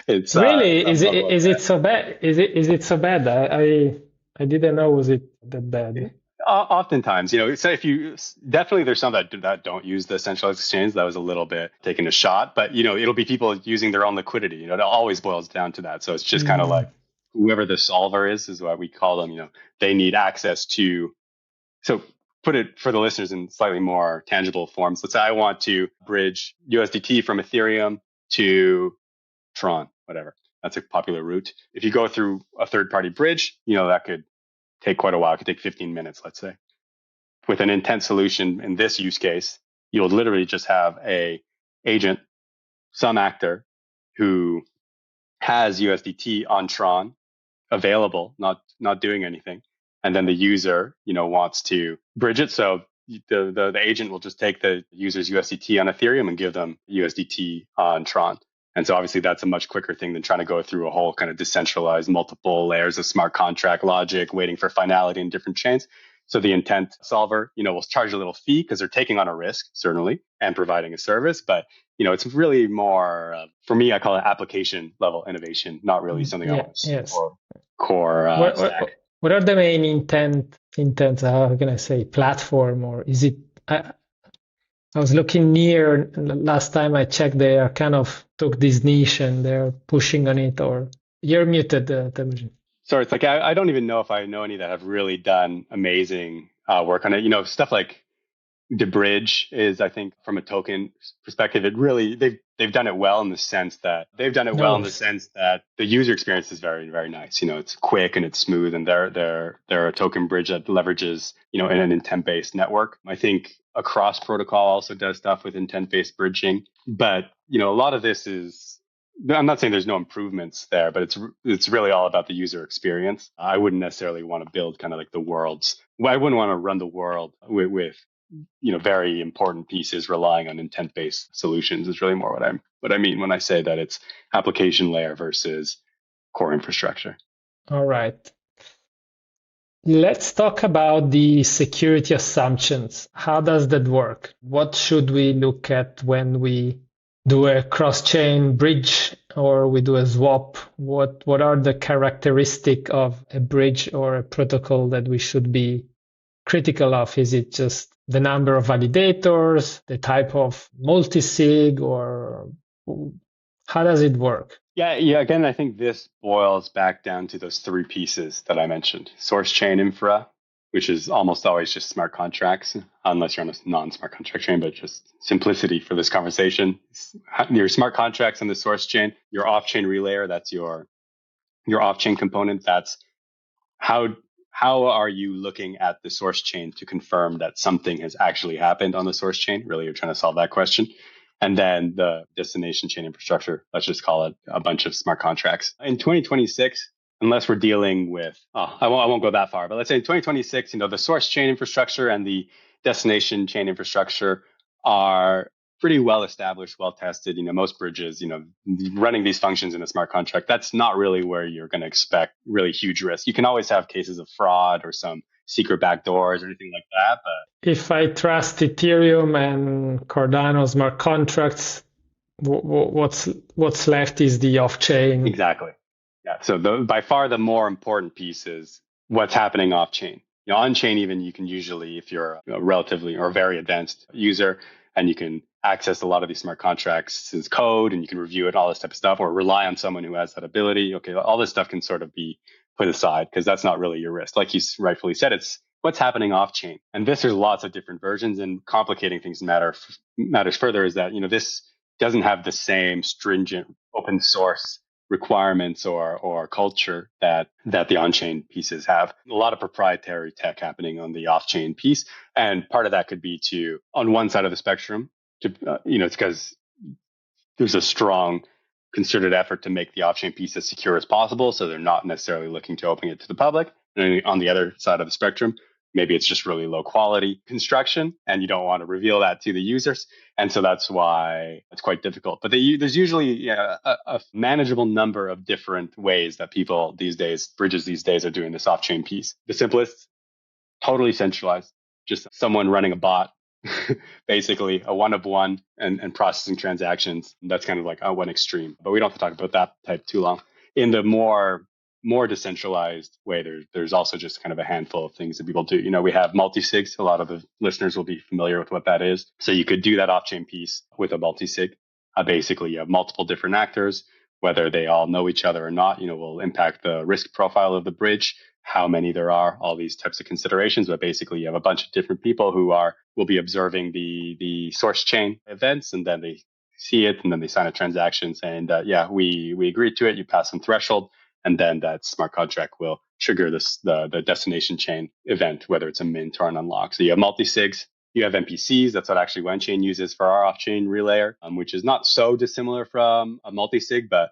It's really is it so bad? Is it so bad? I didn't know was it that bad. Oftentimes, so if you definitely there's some that don't use the centralized exchange. That was a little bit taking a shot, but it'll be people using their own liquidity. It always boils down to that. So it's just kind of like whoever the solver is what we call them. They need access to. So put it for the listeners in slightly more tangible forms. Let's say I want to bridge USDT from Ethereum to Tron, whatever. That's a popular route. If you go through a third-party bridge, that could take quite a while. It could take 15 minutes, let's say. With an intent solution in this use case, you'll literally just have a agent, some actor who has USDT on Tron available, not doing anything. And then the user, wants to bridge it. So the agent will just take the user's USDT on Ethereum and give them USDT on Tron. And so obviously that's a much quicker thing than trying to go through a whole kind of decentralized multiple layers of smart contract logic, waiting for finality in different chains. So the intent solver, will charge a little fee because they're taking on a risk, certainly, and providing a service. But, it's really more, for me, I call it application level innovation, not really something I want to core stack. What are the main intents, how can I say, platform, or is it, I was looking near, last time I checked, they are kind of took this niche and they're pushing on it, or you're muted, Temujin. Sorry, it's like, I don't even know if I know any that have really done amazing work on it. Stuff like the bridge is, I think, from a token perspective, it really, they've done it well in the sense that the user experience is very, very nice. It's quick and it's smooth, and they're a token bridge that leverages, in an intent-based network. I think Across Protocol also does stuff with intent-based bridging, but a lot of this is, I'm not saying there's no improvements there, but it's really all about the user experience. I wouldn't necessarily want to build kind of like I wouldn't want to run the world with very important pieces relying on intent-based solutions is really more what I mean when I say that it's application layer versus core infrastructure. All right. Let's talk about the security assumptions. How does that work? What should we look at when we do a cross-chain bridge or we do a swap? What are the characteristics of a bridge or a protocol that we should be critical of? Is it just the number of validators, the type of multisig, or how does it work? Yeah. Again, I think this boils back down to those three pieces that I mentioned. Source chain infra, which is almost always just smart contracts, unless you're on a non-smart contract chain, but just simplicity for this conversation. Your smart contracts on the source chain, your off-chain relayer, that's your off-chain component. That's how are you looking at the source chain to confirm that something has actually happened on the source chain? Really, you're trying to solve that question. And then the destination chain infrastructure, let's just call it a bunch of smart contracts. In 2026, unless we're dealing with, I won't go that far, but let's say in 2026, the source chain infrastructure and the destination chain infrastructure are pretty well established, well tested. Most bridges, running these functions in a smart contract, that's not really where you're going to expect really huge risk. You can always have cases of fraud or some secret backdoors or anything like that. But if I trust Ethereum and Cardano smart contracts, what's left is the off-chain. Exactly. Yeah. So by far the more important piece is what's happening off-chain. On-chain, even you can usually, if you're a relatively or very advanced user, and you can access a lot of these smart contracts as code, and you can review it, all this type of stuff, or rely on someone who has that ability. Okay, all this stuff can sort of be put aside because that's not really your risk. Like you rightfully said, it's what's happening off-chain. And there's lots of different versions, and complicating things matters further is that, this doesn't have the same stringent open source requirements or culture that the on-chain pieces have. A lot of proprietary tech happening on the off-chain piece. And part of that could be on one side of the spectrum, it's because there's a strong concerted effort to make the off-chain piece as secure as possible. So they're not necessarily looking to open it to the public. And on the other side of the spectrum, maybe it's just really low quality construction and you don't want to reveal that to the users. And so that's why it's quite difficult. But there's usually a manageable number of different ways that bridges these days are doing this off-chain piece. The simplest, totally centralized, just someone running a bot basically a one of one and processing transactions. That's kind of like one extreme, but we don't have to talk about that type too long. In the more decentralized way, there's also just kind of a handful of things that people do. We have multi-sigs. A lot of the listeners will be familiar with what that is. So you could do that off-chain piece with a multi-sig. Basically, you have multiple different actors, whether they all know each other or not, will impact the risk profile of the bridge, how many there are, all these types of considerations. But basically, you have a bunch of different people who will be observing the source chain events, and then they see it, and then they sign a transaction saying that, yeah, we agreed to it. You pass some threshold, and then that smart contract will trigger the destination chain event, whether it's a mint or an unlock. So you have multi-sigs. You have MPCs. That's what actually Wanchain uses for our off-chain relayer, which is not so dissimilar from a multi-sig, but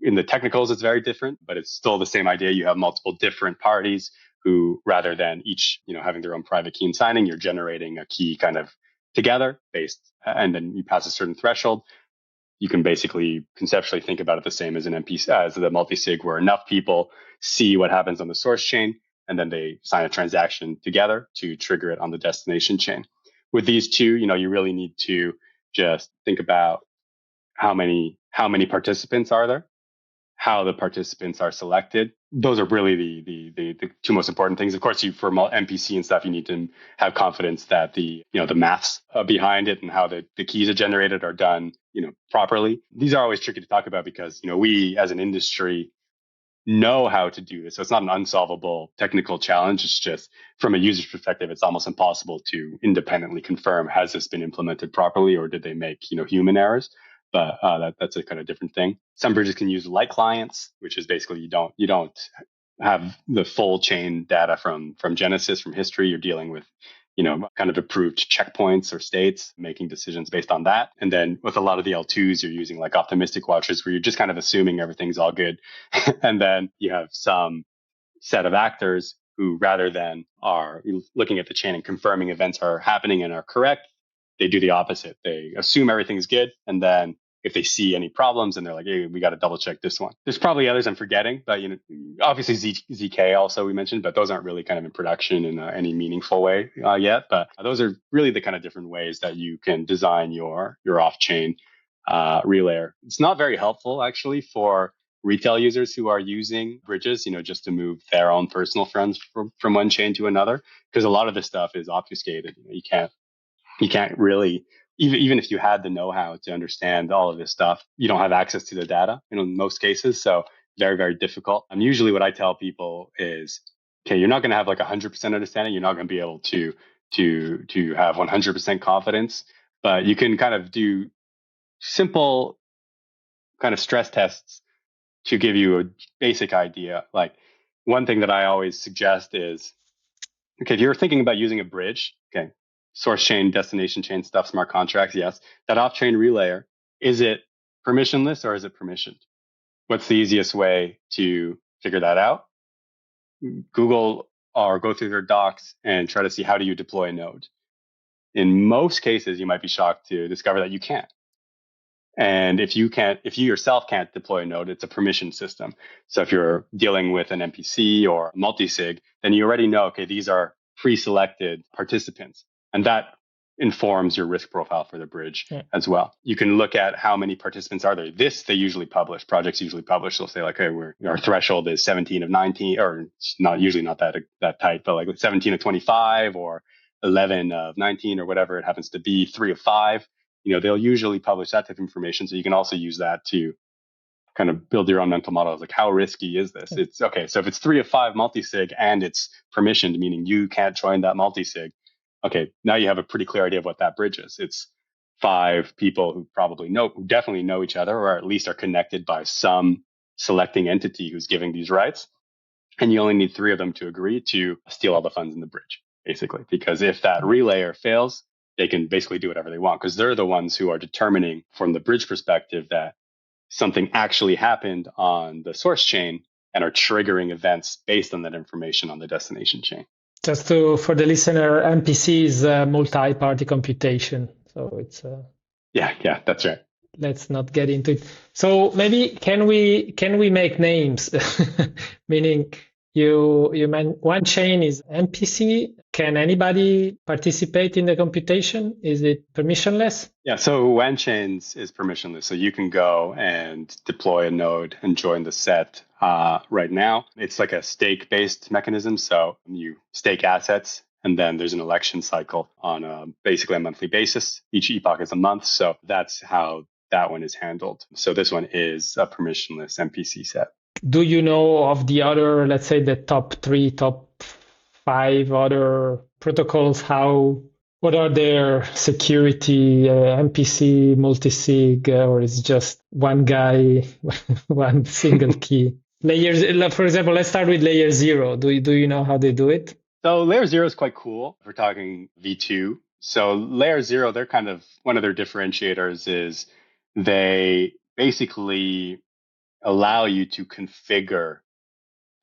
in the technicals, it's very different, but it's still the same idea. You have multiple different parties who, rather than each having their own private key and signing, you're generating a key kind of together and then you pass a certain threshold. You can basically conceptually think about it the same as an MPC, as the multi-sig, where enough people see what happens on the source chain, and then they sign a transaction together to trigger it on the destination chain. With these two, you really need to just think about how many participants are there, how the participants are selected. Those are really the two most important things. Of course, for MPC and stuff, you need to have confidence that the maths behind it and how the keys are generated are done properly. These are always tricky to talk about because we as an industry know how to do this. So it's not an unsolvable technical challenge. It's just from a user's perspective, it's almost impossible to independently confirm, has this been implemented properly or did they make human errors? But that's a kind of different thing. Some bridges can use light clients, which is basically you don't have the full chain data from Genesis, from history. You're dealing with kind of approved checkpoints or states, making decisions based on that. And then with a lot of the L2s, you're using like optimistic watchers where you're just kind of assuming everything's all good. And then you have some set of actors who, rather than are looking at the chain and confirming events are happening and are correct, they do the opposite. They assume everything's good. And then if they see any problems and they're like, hey, we got to double check this one. There's probably others I'm forgetting, but obviously ZK also we mentioned, but those aren't really kind of in production in any meaningful way yet. But those are really the kind of different ways that you can design your off-chain relayer. It's not very helpful actually for retail users who are using bridges, just to move their own personal funds from one chain to another, because a lot of this stuff is obfuscated. You can't really, even if you had the know-how to understand all of this stuff, you don't have access to the data in most cases. So very, very difficult. And usually what I tell people is, okay, you're not going to have like 100% understanding. You're not going to be able to have 100% confidence, but you can kind of do simple kind of stress tests to give you a basic idea. Like one thing that I always suggest is, okay, if you're thinking about using a bridge, okay, source chain, destination chain stuff, smart contracts, yes. That off-chain relayer, is it permissionless or is it permissioned? What's the easiest way to figure that out? Google or go through their docs and try to see how do you deploy a node. In most cases, you might be shocked to discover that you can't. And if you yourself can't deploy a node, it's a permission system. So if you're dealing with an MPC or multi-sig, then you already know, okay, these are pre-selected participants. And that informs your risk profile for the bridge as well. You can look at how many participants are there. They usually publish, projects usually publish. They'll say like, hey, our threshold is 17 of 19, or not that tight, but like 17 of 25 or 11 of 19 or whatever it happens to be, 3 of 5. They'll usually publish that type of information. So you can also use that to kind of build your own mental model. Like, how risky is this? It's okay. So if it's 3 of 5 multi-sig and it's permissioned, meaning you can't join that multi-sig, okay, now you have a pretty clear idea of what that bridge is. It's 5 people who definitely know each other, or at least are connected by some selecting entity who's giving these rights. And you only need 3 of them to agree to steal all the funds in the bridge, basically. Because if that relayer fails, they can basically do whatever they want, because they're the ones who are determining from the bridge perspective that something actually happened on the source chain and are triggering events based on that information on the destination chain. Just for the listener, MPC is multi-party computation. So it's yeah, that's right. Let's not get into it. So maybe can we make names? Meaning you meant Wanchain is MPC, Can anybody participate in the computation? Is it permissionless? Yeah, so Wanchain is permissionless. So you can go and deploy a node and join the set right now. It's like a stake-based mechanism. So you stake assets, and then there's an election cycle on basically a monthly basis. Each epoch is a month. So that's how that one is handled. So this one is a permissionless MPC set. Do you know of the other, let's say the top 3, top 5 other protocols? What are their security, MPC, multi-sig, or is just one guy, one single key? Layers, for example, let's start with layer 0. Do you know how they do it? So layer 0 is quite cool. If we're talking V2. So layer 0, they're kind of, one of their differentiators is they basically allow you to configure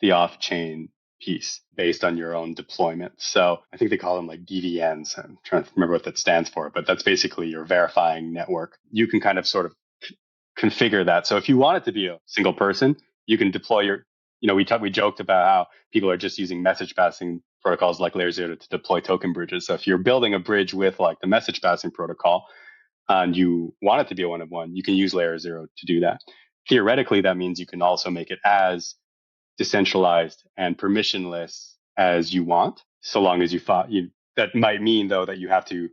the off-chain piece based on your own deployment. So I think they call them like DVNs. I'm trying to remember what that stands for, but that's basically your verifying network. You can kind of sort of configure that. So if you want it to be a single person, you can deploy your, we joked about how people are just using message passing protocols like layer 0 to deploy token bridges. So if you're building a bridge with like the message passing protocol and you want it to be a one-of-one, you can use layer 0 to do that. Theoretically, that means you can also make it as decentralized and permissionless as you want, so long as that might mean though that you have to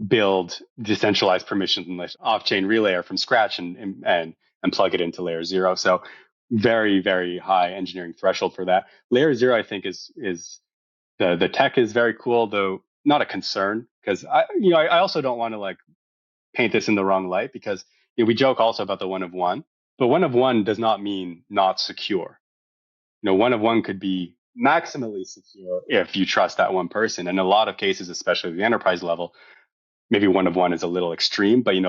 build decentralized permissionless off-chain relayer from scratch and plug it into layer 0. So very, very high engineering threshold for that. Layer 0, I think, is the tech is very cool, though not a concern, because I also don't want to like paint this in the wrong light, because we joke also about the one-of-one, but one-of-one does not mean not secure. One-of-one could be maximally secure if you trust that one person. And in a lot of cases, especially at the enterprise level, maybe one-of-one is a little extreme, but when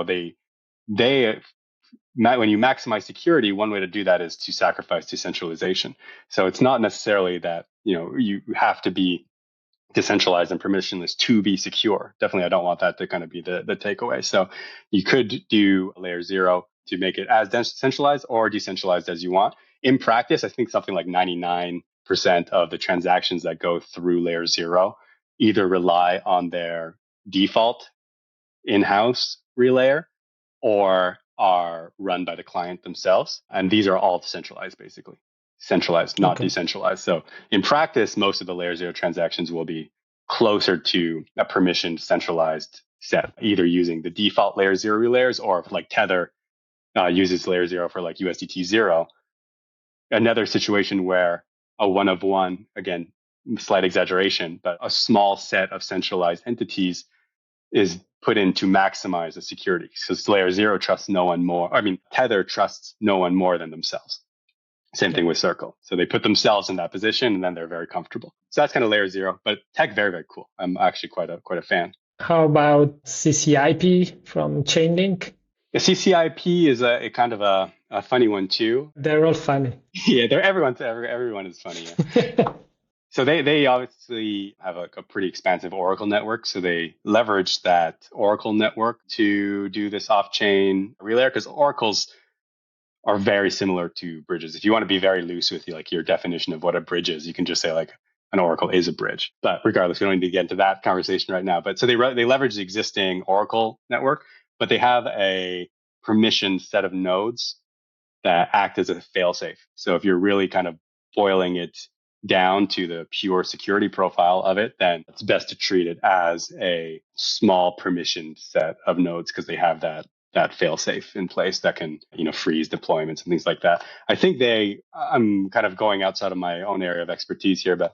you maximize security, one way to do that is to sacrifice decentralization. So it's not necessarily that you have to be decentralized and permissionless to be secure. Definitely, I don't want that to kind of be the takeaway. So you could do layer 0 to make it as decentralized or decentralized as you want. In practice, I think something like 99% of the transactions that go through layer 0 either rely on their default in-house relayer or are run by the client themselves. And these are all decentralized, basically. Centralized, not decentralized. So in practice, most of the layer 0 transactions will be closer to a permissioned centralized set, either using the default layer 0 relayers, or like Tether uses layer 0 for like USDT 0. Another situation where a one-of-one, again, slight exaggeration, but a small set of centralized entities is put in to maximize the security. Because layer 0 trusts no one more. Tether trusts no one more than themselves. Same thing with Circle. So they put themselves in that position and then they're very comfortable. So that's kind of layer 0, but tech, very, very cool. I'm actually quite a fan. How about CCIP from Chainlink? The CCIP is a kind of a funny one too. They're all funny. Yeah, everyone is funny. Yeah. So they obviously have a pretty expansive Oracle network. So they leverage that Oracle network to do this off-chain relayer, because Oracles are very similar to bridges. If you want to be very loose with your definition of what a bridge is, you can just say like an Oracle is a bridge. But regardless, we don't need to get into that conversation right now. But so they leverage the existing Oracle network, but they have a permissioned set of nodes that act as a failsafe. So if you're really kind of boiling it down to the pure security profile of it, then it's best to treat it as a small permissioned set of nodes, because they have that fail-safe in place that can, freeze deployments and things like that. I think I'm kind of going outside of my own area of expertise here, but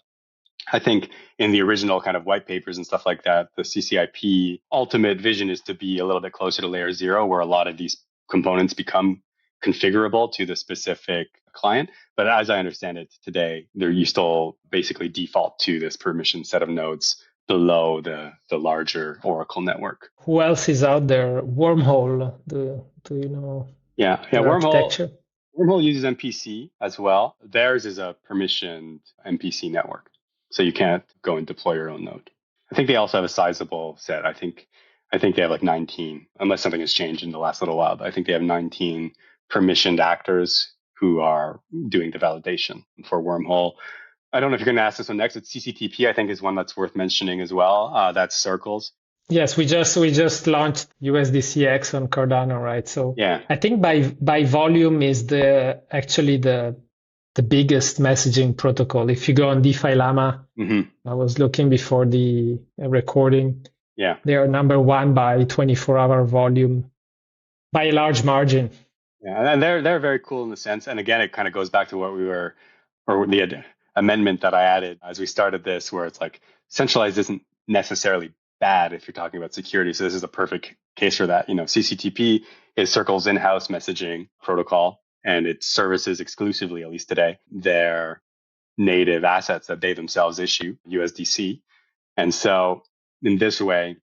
I think in the original kind of white papers and stuff like that, the CCIP ultimate vision is to be a little bit closer to layer 0, where a lot of these components become configurable to the specific client. But as I understand it today, you still basically default to this permission set of nodes below the larger Oracle network. Who else is out there? Wormhole, do you know? Yeah. Wormhole uses MPC as well. Theirs is a permissioned MPC network, so you can't go and deploy your own node. I think they also have a sizable set. I think they have like 19, unless something has changed in the last little while. But I think they have 19 permissioned actors who are doing the validation for Wormhole. I don't know if you're going to ask this one next. It's CCTP, I think, is one that's worth mentioning as well. That's circles. Yes, we just launched USDCX on Cardano, right? So yeah. I think by volume is actually the biggest messaging protocol. If you go on DeFi Llama, I was looking before the recording. Yeah, they are number one by 24-hour volume by a large margin. Yeah, and they're very cool in the sense. And again, it kind of goes back to what we were, or the amendment that I added as we started this, where it's like centralized isn't necessarily bad if you're talking about security. So this is a perfect case for that. CCTP is Circle's in-house messaging protocol, and it services exclusively, at least today, their native assets that they themselves issue, USDC. And so in this way,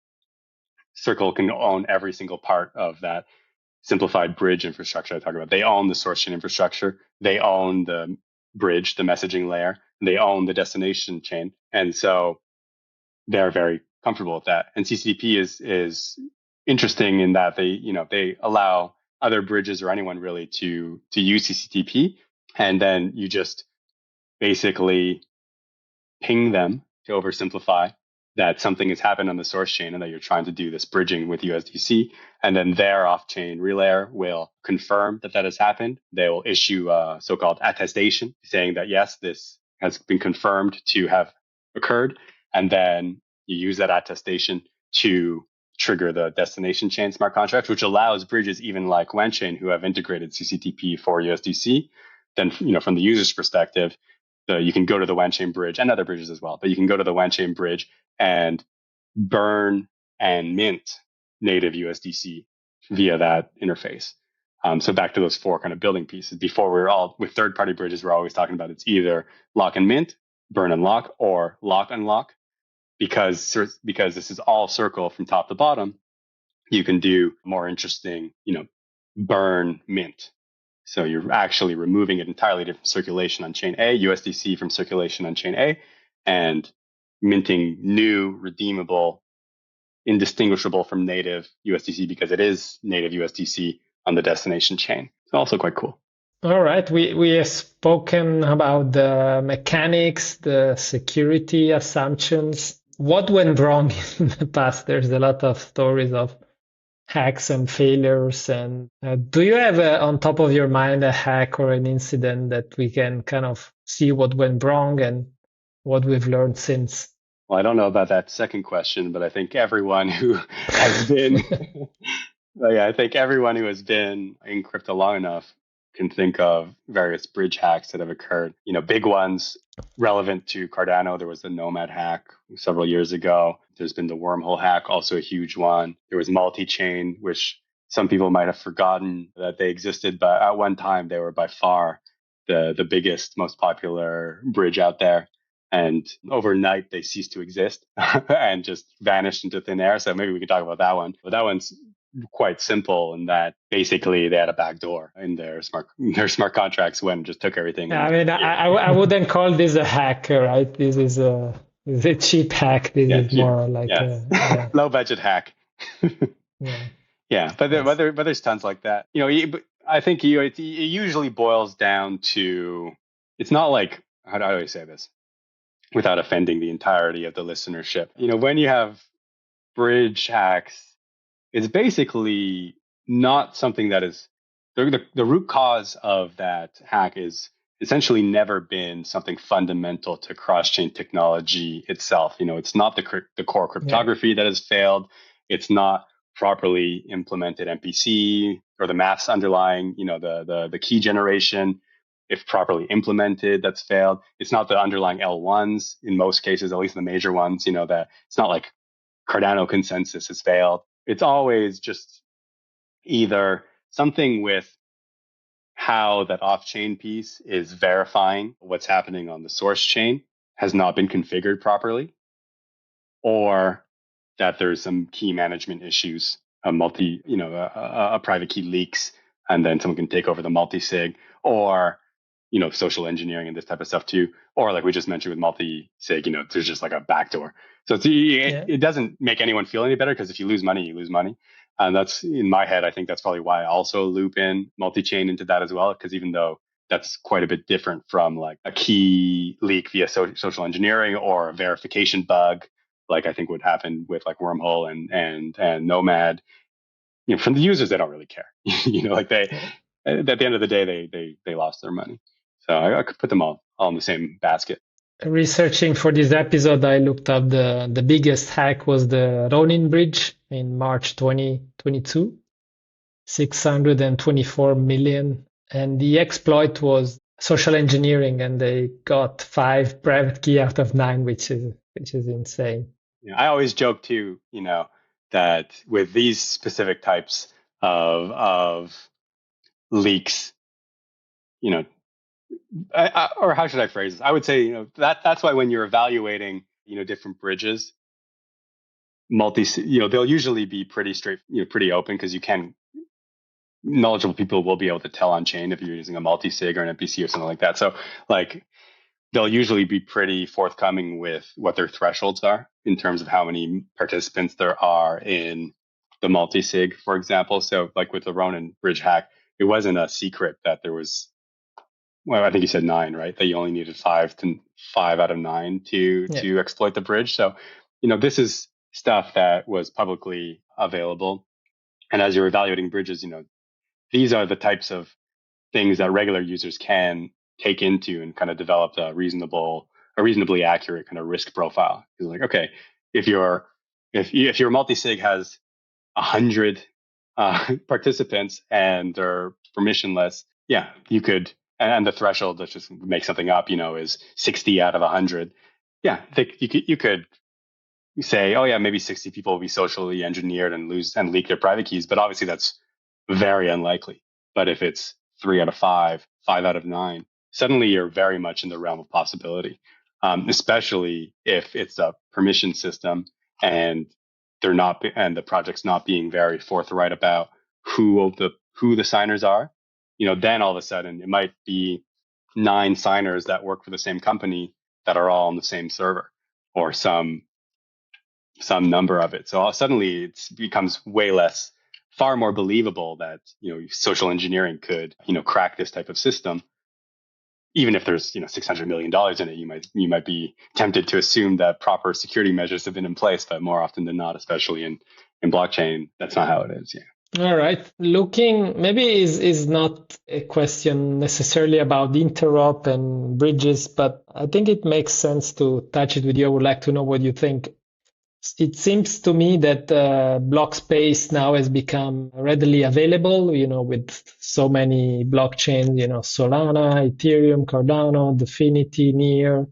Circle can own every single part of that simplified bridge infrastructure I talked about. They own the source chain infrastructure. They own the bridge, the messaging layer. They own the destination chain. And so they're very comfortable with that. And CCTP is interesting in that they allow other bridges or anyone really to use CCTP. And then you just basically ping them, to oversimplify, that something has happened on the source chain and that you're trying to do this bridging with USDC. And then their off-chain relayer will confirm that has happened. They will issue a so-called attestation saying that, yes, this has been confirmed to have occurred. And then you use that attestation to trigger the destination chain smart contract, which allows bridges even like Wanchain, who have integrated CCTP for USDC. Then, from the user's perspective, you can go to the Wanchain bridge and other bridges as well, but you can go to the Wanchain bridge and burn and mint native USDC via that interface. So back to those four kind of building pieces. Before, we were all with third-party bridges, we're always talking about it's either lock and mint, burn and lock, or lock unlock. Because this is all Circle from top to bottom, you can do more interesting, burn mint. So you're actually removing it entirely different circulation on chain A, USDC from circulation on chain A, and minting new, redeemable, indistinguishable from native USDC, because it is native USDC on the destination chain. It's also quite cool. All right. We have spoken about the mechanics, the security assumptions. What went wrong in the past? There's a lot of stories of hacks and failures. And do you have on top of your mind a hack or an incident that we can kind of see what went wrong and what we've learned since? Well, I don't know about that second question, but I think everyone who has been, I think everyone who has been in crypto long enough can think of various bridge hacks that have occurred. Big ones relevant to Cardano. There was the Nomad hack several years ago. There's been the wormhole hack, also a huge one. There was multi-chain, which some people might have forgotten that they existed, but at one time they were by far the biggest, most popular bridge out there. And overnight they ceased to exist and just vanished into thin air. So maybe we could talk about that one. But that one's quite simple in that basically they had a backdoor in their smart contracts when just took everything. I mean, I wouldn't call this a hack, right? This is a cheap hack. This is cheap. More like a low budget hack. But there's tons like that. I think it usually boils down to, it's not like, how do I say this without offending the entirety of the listenership? When you have bridge hacks, it's basically not something that is the root cause of that hack is essentially never been something fundamental to cross-chain technology itself. It's not the core cryptography that has failed. It's not properly implemented MPC or the maths underlying, the key generation, if properly implemented, that's failed. It's not the underlying L1s in most cases, at least the major ones, that it's not like Cardano consensus has failed. It's always just either something with how that off-chain piece is verifying what's happening on the source chain has not been configured properly, or that there's some key management issues, a private key leaks, and then someone can take over the multi-sig, or social engineering and this type of stuff too, or like we just mentioned with multi-sig, there's just like a backdoor. So it doesn't make anyone feel any better, because if you lose money, you lose money. And that's, in my head, I think that's probably why I also loop in multi-chain into that as well, because even though that's quite a bit different from like a key leak via social engineering or a verification bug, like I think would happen with like Wormhole and Nomad. From the users, they don't really care. Like they, at the end of the day, they lost their money. So I could put them all in the same basket. Researching for this episode, I looked up the biggest hack was the Ronin bridge in March 2022, 624 million. And the exploit was social engineering, and they got 5 private key out of 9, which is insane. I always joke too, that with these specific types of leaks, or how should I phrase this? I would say, that's why when you're evaluating, different bridges, they'll usually be pretty straight, pretty open, because knowledgeable people will be able to tell on chain if you're using a multi-sig or an MPC or something like that. So like they'll usually be pretty forthcoming with what their thresholds are in terms of how many participants there are in the multi-sig, for example. So like with the Ronin bridge hack, it wasn't a secret that there was, well, I think you said 9, right? That you only needed 5 out of 9 to exploit the bridge. So, this is stuff that was publicly available. And as you're evaluating bridges, these are the types of things that regular users can take into and kind of develop a reasonably accurate kind of risk profile. You're like, okay, if your multi-sig has 100 participants and they're permissionless, you could, and the threshold, let's just make something up, is 60 out of 100. Yeah, you could say, oh yeah, maybe 60 people will be socially engineered and leak their private keys, but obviously that's very unlikely. But if it's 3 out of 5, 5 out of 9, suddenly you're very much in the realm of possibility, especially if it's a permission system and the project's not being very forthright about who the signers are. Then all of a sudden it might be 9 signers that work for the same company that are all on the same server, or some number of it. So suddenly it becomes far more believable that social engineering could crack this type of system. Even if there's $600 million in it, you might be tempted to assume that proper security measures have been in place, but more often than not, especially in blockchain, that's not how it is. Yeah. All right. Looking maybe is not a question necessarily about interop and bridges, but I think it makes sense to touch it with you. I would like to know what you think. It seems to me that block space now has become readily available, with so many blockchains, Solana, Ethereum, Cardano, Dfinity, Near,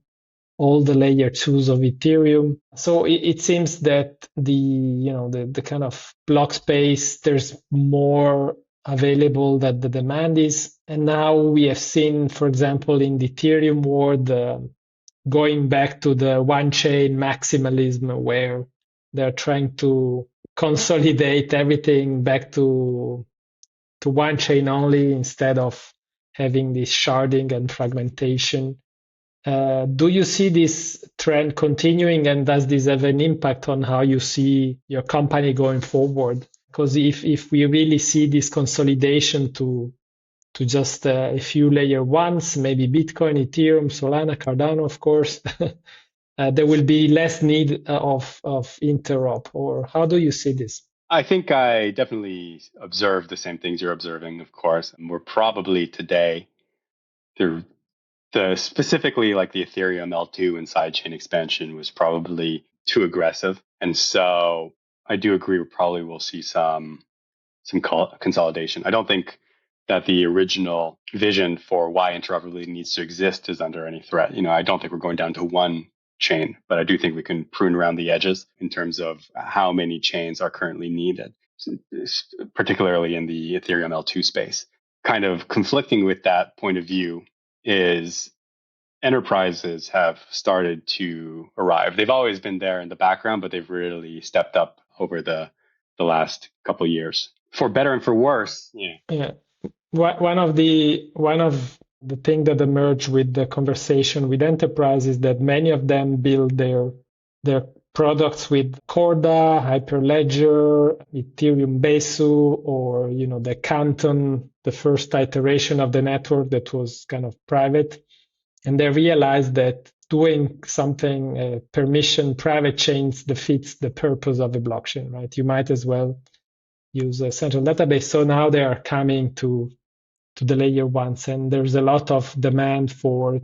all the layer 2s of Ethereum. So it seems that the kind of block space, there's more available that the demand is. And now we have seen, for example, in the Ethereum world, going back to the Wanchain maximalism, where they're trying to consolidate everything back to Wanchain only, instead of having this sharding and fragmentation. Do you see this trend continuing, and does this have an impact on how you see your company going forward? Because if we really see this consolidation to just a few layer 1s, maybe Bitcoin, Ethereum, Solana, Cardano, of course, there will be less need of interop. Or how do you see this? I think I definitely observe the same things you're observing, of course. And we're probably today, specifically like the Ethereum L2 and sidechain expansion was probably too aggressive. And so I do agree we probably will see some consolidation. I don't think that the original vision for why interoperability needs to exist is under any threat. I don't think we're going down to one chain, but I do think we can prune around the edges in terms of how many chains are currently needed, particularly in the Ethereum L2 space. Kind of conflicting with that point of view is enterprises have started to arrive. They've always been there in the background, but they've really stepped up over the last couple of years, for better and for worse. Yeah. One of the thing that emerged with the conversation with enterprises is that many of them build their products with Corda, Hyperledger, Ethereum Besu, or the Canton, the first iteration of the network that was kind of private. And they realized that doing something permission private chains defeats the purpose of a blockchain, right? You might as well use a central database. So now they are coming to the layer ones, and there's a lot of demand for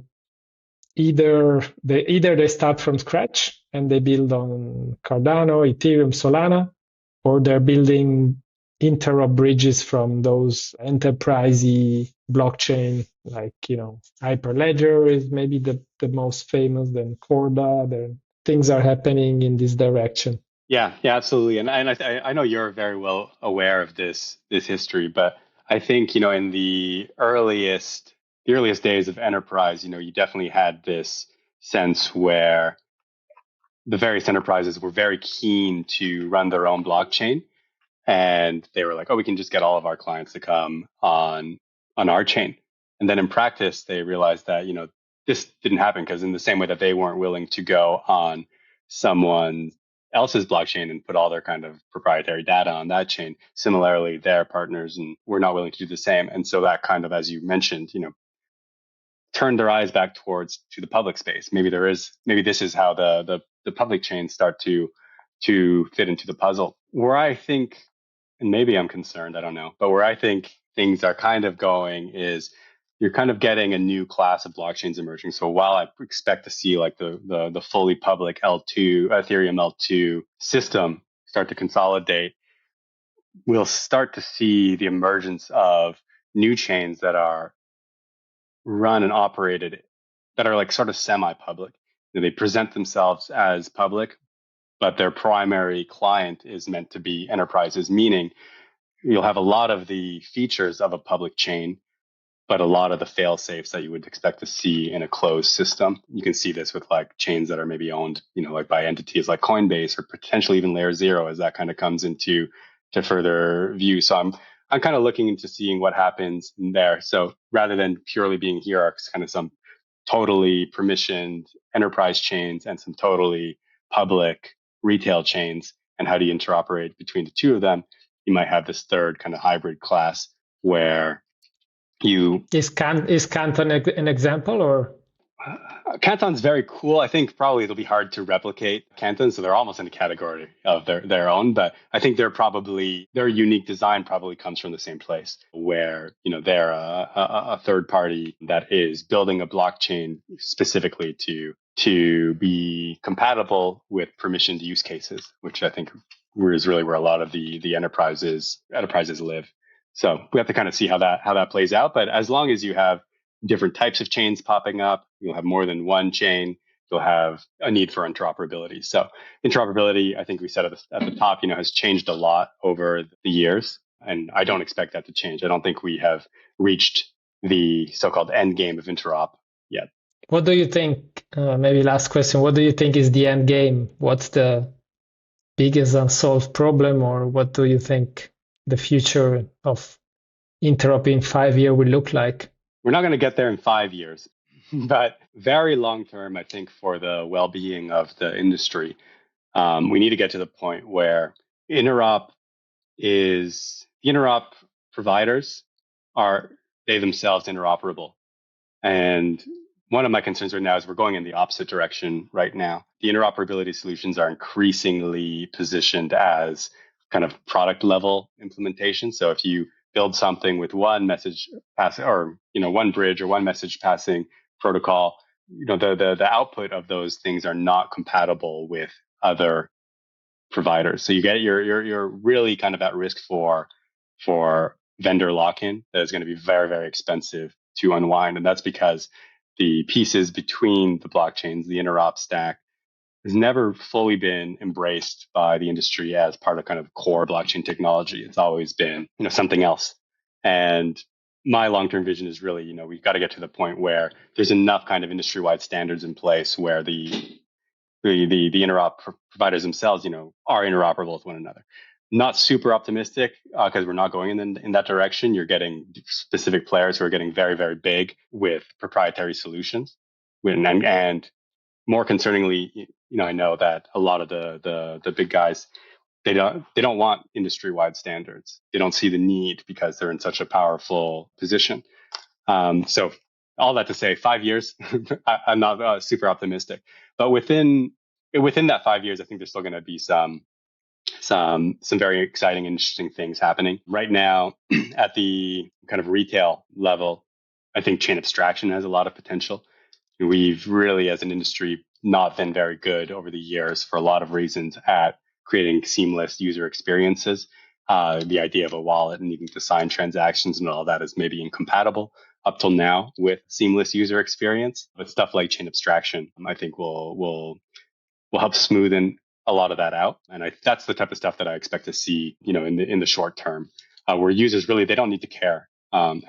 either they start from scratch and they build on Cardano, Ethereum, Solana, or they're building interop bridges from those enterprisey blockchain, like Hyperledger is maybe the most famous, then Corda. Then things are happening in this direction. Yeah, absolutely. And I know you're very well aware of this history, but I think in the earliest days of enterprise, you definitely had this sense where the various enterprises were very keen to run their own blockchain, and they were like, "Oh, we can just get all of our clients to come on our chain." And then in practice, they realized that this didn't happen, because in the same way that they weren't willing to go on someone else's blockchain and put all their kind of proprietary data on that chain, similarly, their partners and were not willing to do the same. And so that kind of, as you mentioned, turned their eyes back to the public space. Maybe this is how the public chains start to fit into the puzzle. Where I think, and maybe I'm concerned, I don't know, but where I think things are kind of going is you're kind of getting a new class of blockchains emerging. So while I expect to see like the fully public L2 Ethereum L2 system start to consolidate, we'll start to see the emergence of new chains that are run and operated, that are like sort of semi-public. They present themselves as public, but their primary client is meant to be enterprises, meaning you'll have a lot of the features of a public chain, but a lot of the fail safes that you would expect to see in a closed system. You can see this with like chains that are maybe owned, like by entities like Coinbase, or potentially even Layer 0, as that kind of comes into further view. So I'm kind of looking into seeing what happens there. So rather than purely being hierarchies, kind of some totally permissioned enterprise chains and some totally public retail chains, and how do you interoperate between the two of them? You might have this third kind of hybrid class where Is Canton an example, or? Canton's very cool. I think probably it'll be hard to replicate Canton, so they're almost in a category of their own. But I think their unique design probably comes from the same place, where they're a third party that is building a blockchain specifically to be compatible with permissioned use cases, which I think is really where a lot of the enterprises live. So we have to kind of see how that plays out. But as long as you have different types of chains popping up, you'll have more than one chain, you'll have a need for interoperability. So interoperability, I think we said at the top, has changed a lot over the years. And I don't expect that to change. I don't think we have reached the so-called end game of interop yet. What do you think, maybe last question, what do you think is the end game? What's the biggest unsolved problem, or what do you think the future of interop in 5 years will look like? We're not going to get there in 5 years, but very long term, I think for the well-being of the industry, we need to get to the point where interop providers are they themselves interoperable. And one of my concerns right now is we're going in the opposite direction right now. The interoperability solutions are increasingly positioned as kind of product level implementation. So if you build something with one message passing, or one bridge or one message passing protocol, the output of those things are not compatible with other providers. So you're really kind of at risk for vendor lock-in that is going to be very, very expensive to unwind. And that's because the pieces between the blockchains, the interop stack, has never fully been embraced by the industry as part of kind of core blockchain technology. It's always been, something else. And my long-term vision is really, we've got to get to the point where there's enough kind of industry-wide standards in place where the interop providers themselves, are interoperable with one another. Not super optimistic because we're not going in that direction. You're getting specific players who are getting very, very big with proprietary solutions. And more concerningly, I know that a lot of the big guys, they don't want industry-wide standards. They don't see the need because they're in such a powerful position. So all that to say, 5 years, I'm not super optimistic, but within that 5 years, I think there's still going to be some very exciting, interesting things happening. Right now, at the kind of retail level, I think chain abstraction has a lot of potential. We've really, as an industry, not been very good over the years for a lot of reasons at creating seamless user experiences. The idea of a wallet and needing to sign transactions and all that is maybe incompatible up till now with seamless user experience. But stuff like chain abstraction, I think will help smoothen a lot of that out. And that's the type of stuff that I expect to see, in the short term, where users really, they don't need to care. And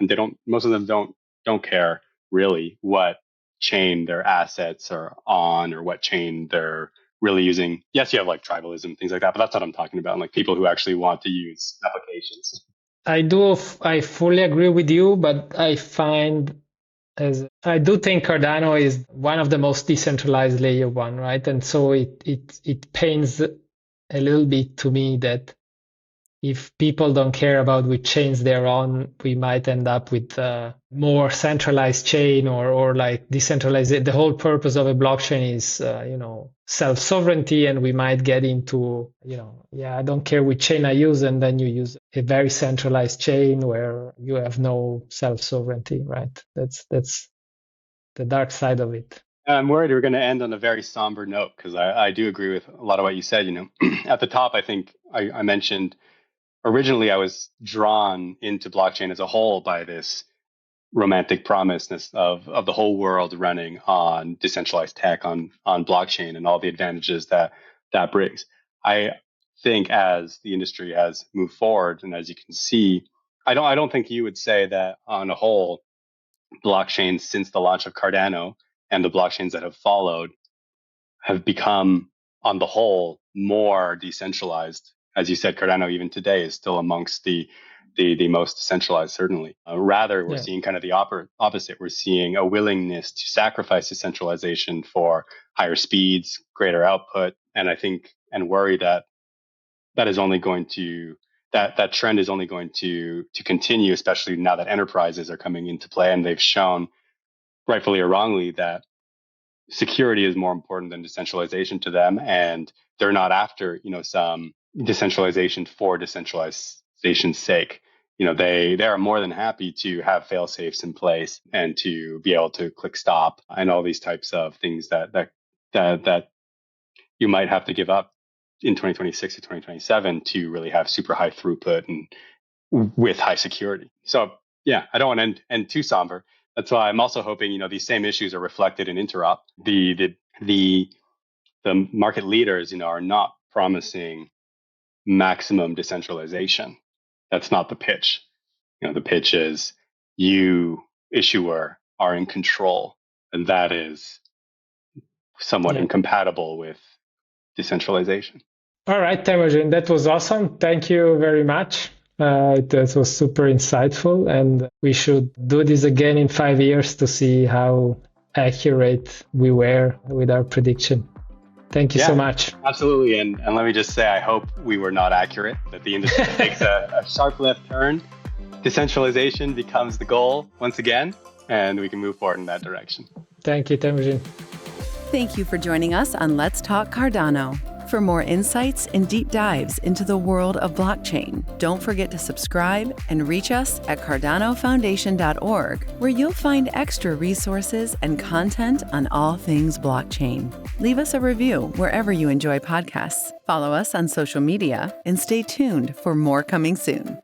most of them don't care really what chain their assets are on or what chain they're really using. Yes, you have like tribalism, things like that, but that's what I'm talking about. Like people who actually want to use applications. I fully agree with you, but I do think Cardano is one of the most decentralized layer one, right? And so it pains a little bit to me that if people don't care about which chains they're on, we might end up with more centralized chain or like decentralized. The whole purpose of a blockchain is, self-sovereignty, and we might get into, I don't care which chain I use, and then you use a very centralized chain where you have no self-sovereignty, right? That's the dark side of it. I'm worried we're going to end on a very somber note, because I do agree with a lot of what you said. At the top, I think I mentioned originally I was drawn into blockchain as a whole by this romantic promise of the whole world running on decentralized tech on blockchain and all the advantages that brings. I think as the industry has moved forward, and as you can see, I don't think you would say that on a whole, blockchains since the launch of Cardano and the blockchains that have followed have become, on the whole, more decentralized. As you said, Cardano even today is still amongst the most decentralized, certainly. Rather, we're seeing kind of the opposite. We're seeing a willingness to sacrifice decentralization for higher speeds, greater output, and I think and worry that is only going to that trend is only going to continue, especially now that enterprises are coming into play, and they've shown, rightfully or wrongly, that security is more important than decentralization to them, and they're not after some decentralization for decentralization's sake. They are more than happy to have fail safes in place and to be able to click stop and all these types of things that you might have to give up in 2026 to 2027 to really have super high throughput and with high security. So yeah, I don't want to end too somber. That's why I'm also hoping these same issues are reflected in interop. The market leaders are not promising maximum decentralization. That's not the pitch. The pitch is you, issuer, are in control, and that is somewhat incompatible with decentralization. All right, Temujin, that was awesome. Thank you very much. That was super insightful, and we should do this again in 5 years to see how accurate we were with our prediction. Thank you so much. Absolutely. And let me just say, I hope we were not accurate, that the industry takes a sharp left turn. Decentralization becomes the goal once again, and we can move forward in that direction. Thank you, Temujin. Thank you for joining us on Let's Talk Cardano. For more insights and deep dives into the world of blockchain, don't forget to subscribe and reach us at cardanofoundation.org, where you'll find extra resources and content on all things blockchain. Leave us a review wherever you enjoy podcasts. Follow us on social media and stay tuned for more coming soon.